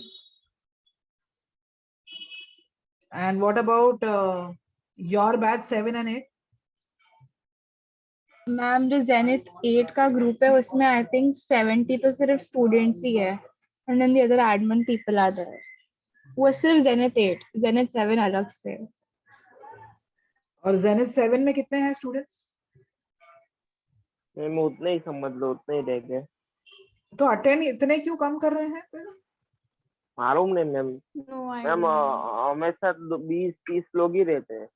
And what about your batch 7 and 8? Ma'am जो Zenith 8 का ग्रुप है उसमें I think 70 तो सिर्फ स्टूडेंट्स ही है and then the other admin people are there. वो सिर्फ Zenith 8, Zenith 7 अलग से। और Zenith 7 में कितने हैं students? मैम उतने ही समझ लो, उतने ही देंगे। तो अटेंड इतने क्यों कम कर रहे हैं फिर? मालूम नहीं मैम। No ma'am idea. हमेशा 20-30 लोग ही रहते हैं।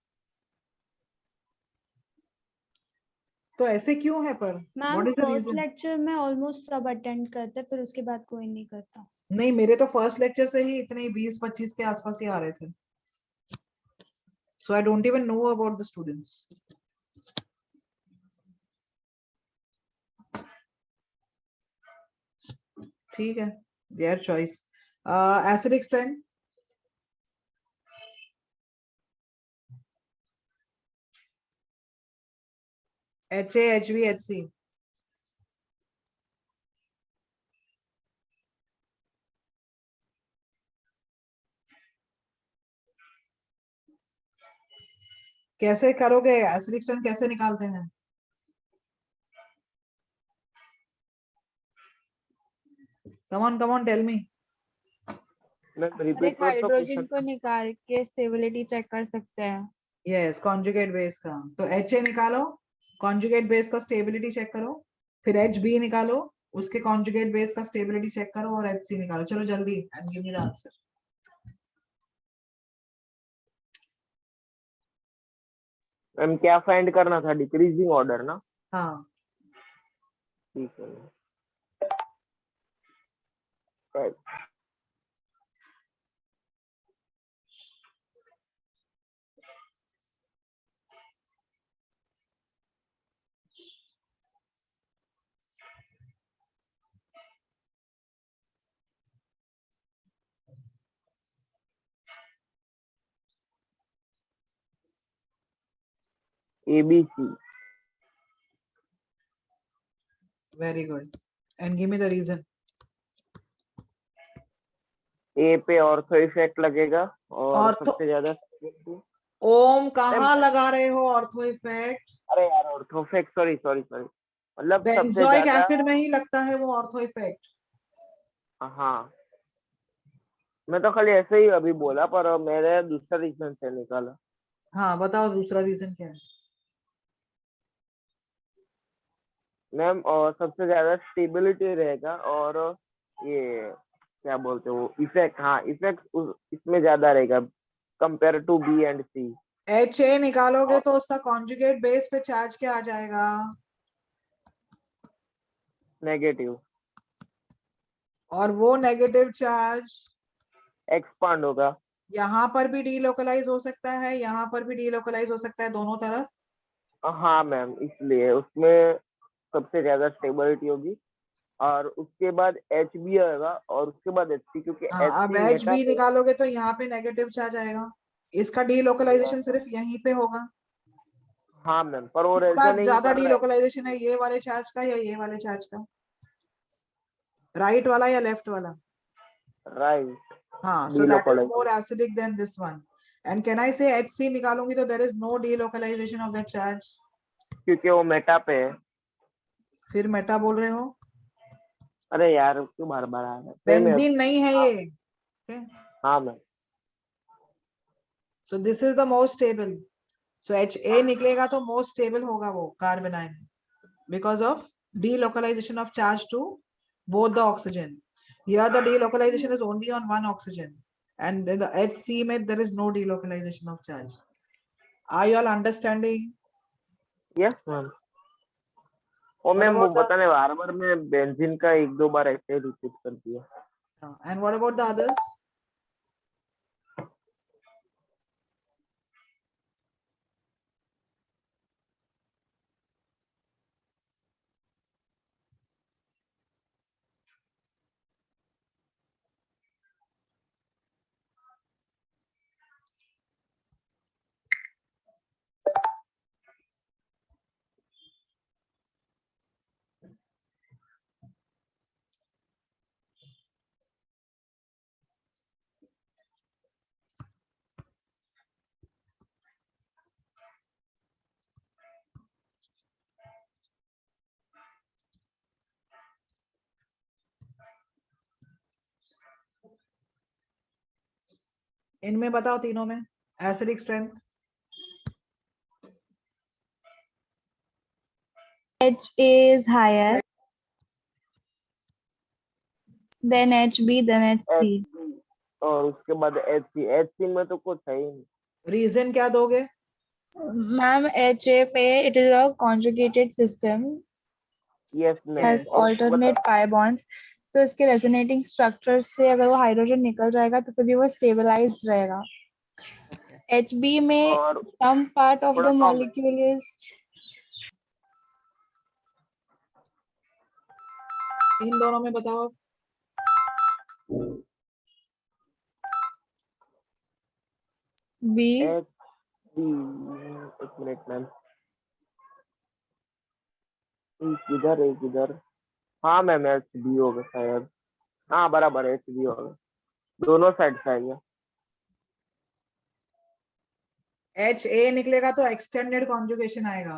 तो ऐसे क्यों है पर? Ma'am What is the first reason? Lecture में ऑलमोस्ट सब अटेंड करते हैं, फिर उसके बाद कोई नहीं करता। नहीं, मेरे तो फर्स्ट लेक्चर से ही इतने 20-25 के आसपास ही आ रहे थे। So I don't even know about the students. ठीक है, their choice. Acidic strength? HA, HB, HC. कैसे करोगे? एसिडिक स्ट्रेंथ कैसे निकालते हैं? Come on, tell me. Ma'am अरे रिपीट कर तो हाइड्रोजन को निकाल के स्टेबिलिटी चेक कर सकते हैं। Yes, conjugate base का। तो HA निकालो, conjugate base का स्टेबिलिटी चेक करो, फिर HB निकालो, उसके conjugate base का स्टेबिलिटी चेक करो और HC निकालो। चलो जल्दी and give me the answer. Ma'am क्या फाइंड करना था? डिक्रीजिंग ऑर्डर ना? हाँ, ठीक है। Right. ABC. Very good. And give me the reason. A पे ऑर्थो इफेक्ट लगेगा और ऑर्थो सबसे ज्यादा ओम कहाँ लगा रहे हो ऑर्थो इफेक्ट? अरे यार ortho effect sorry sorry sorry मतलब सबसे बेंजोइक ज्यादा एसिड में ही लगता है वो ऑर्थो इफेक्ट। हाँ मैं तो खाली ऐसे ही अभी बोला पर मेरे दूसरा रीजन से निकाला। हाँ बताओ दूसरा रीजन क्या है? मैम और सबसे ज्यादा स्टेबिलिटी रहेगा और ये क्या बोलते हो इफेक्ट, हाँ इफेक्ट इसमें ज्यादा रहेगा compare to B and C. HA निकालोगे तो उसका कॉन्जुगेट बेस पे चार्ज क्या आ जाएगा? नेगेटिव। और वो नेगेटिव चार्ज एक्सपांड होगा। यहाँ पर भी डीलोकलाइज हो सकता है, यहाँ पर भी डीलोकलाइज हो सकता है, दोनों तरफ। हाँ मैम इसलिए उसमें सबसे ज्यादा स्टेबिलिटी होगी और उसके बाद एच बी आएगा और उसके बाद एच सी क्योंकि एच हाँ, अब सी मेटा HB निकालोगे तो यहाँ पे नेगेटिव चार्ज आएगा। इसका डीलोकलाइजेशन पे। सिर्फ यहीं पे होगा। हाँ मैम पर वो इसका रेजोनिंग ज्यादा कर रहा है। डीलोकलाइजेशन है ये वाले चार्ज का या ये वाले चार्ज का? राइट वाला या लेफ्ट वाला? राइट। हाँ, so that is more delocalisation acidic than this one. And can I say HC निकालूंगी तो there is no delocalization of that charge. क्योंकि वो मेटा पे है। फिर मेटा बोल रहे हो? अरे यार क्यों बार बार आ रहा है सेम है। बेंजीन नहीं है हाँ ये। Okay? हाँ ma'am. So this is the most stable. So HA निकलेगा तो most stable होगा वो carbon ion because of delocalization of charge to both the oxygen. Here the delocalization is only on one oxygen, and in the HC में there is no delocalization of charge. Are you all understanding? Yes ma'am. और What ma'am वो about the पता नहीं बार बार मैं benzene का एक दो बार ऐसे रिपीट कर दिया। and what about the others? इनमें बताओ तीनों में acidic strength. HA is higher, then HB, then HC. और उसके बाद एच सी में तो कुछ है ही नहीं। रीजन क्या दोगे? Ma'am, HA पे it is a conjugated system, yes ma'am has Yes. और alternate pi bonds. तो इसके resonating structure से अगर वो हाइड्रोजन निकल जाएगा तो फिर भी वो stabilized रहेगा. HB में और some part of थोड़ा the कम है। molecule is इन दोनों में बताओ। B. एच डी एक मिनट मैम किधर है किधर। हाँ मैम एच डी होगा शायद। हाँ बराबर एच डी होगा दोनों साइड से आएगा। HA निकलेगा तो एक्सटेंडेड कॉन्जुगेशन आएगा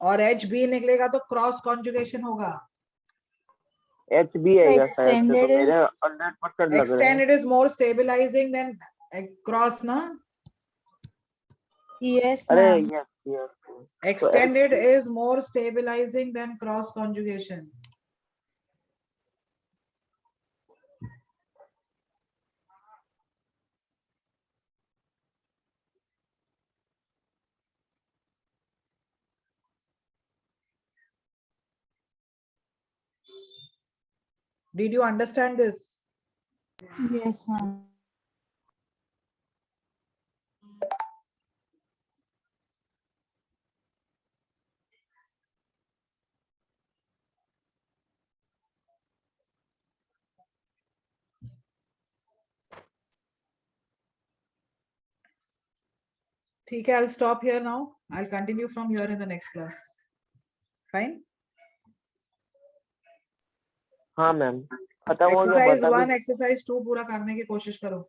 और HB निकलेगा तो क्रॉस कॉन्जुगेशन होगा। एच बी आएगा शायद से तो extended मेरे is 100% लग रहे हैं। Extended is more stabilizing than cross, ना? yes अरे ma'am. यस यस तो Extended is more stabilizing than cross conjugation. Did you understand this? Yes ma'am. ठीक है, I'll stop here now. I'll continue from here in the next class. Fine. हाँ ma'am, खत्म हो गया, Exercise बता 1, दो। exercise 2 पूरा करने की कोशिश करो.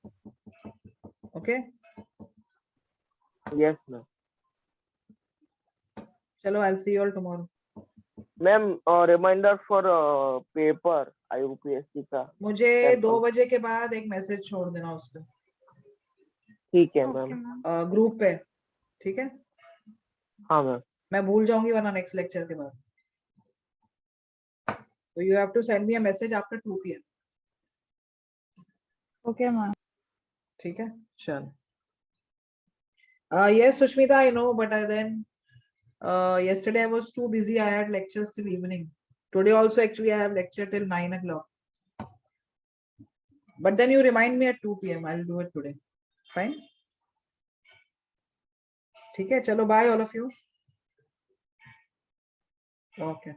Okay. Yes ma'am. चलो, I'll see you all tomorrow. Ma'am reminder for paper IUPAC का। मुझे Sample. 2 बजे के बाद एक मैसेज छोड़ देना उस पे, ठीक है ओके मैम। मैम। ग्रुप पे. ठीक है, हाँ मैम। मैं भूल जाऊंगी वरना नेक्स्ट लेक्चर के बाद. So you have to send me a message after 2 PM. Okay, ma'am. ठीक है, चल. Yes, Sushmita, I know, but then yesterday I was too busy. I had lectures till evening. Today also actually I have lecture till 9 o'clock. But then you remind me at 2 PM. I'll do it today. Fine. ठीक है, चलो, bye all of you. Okay.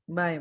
Bye.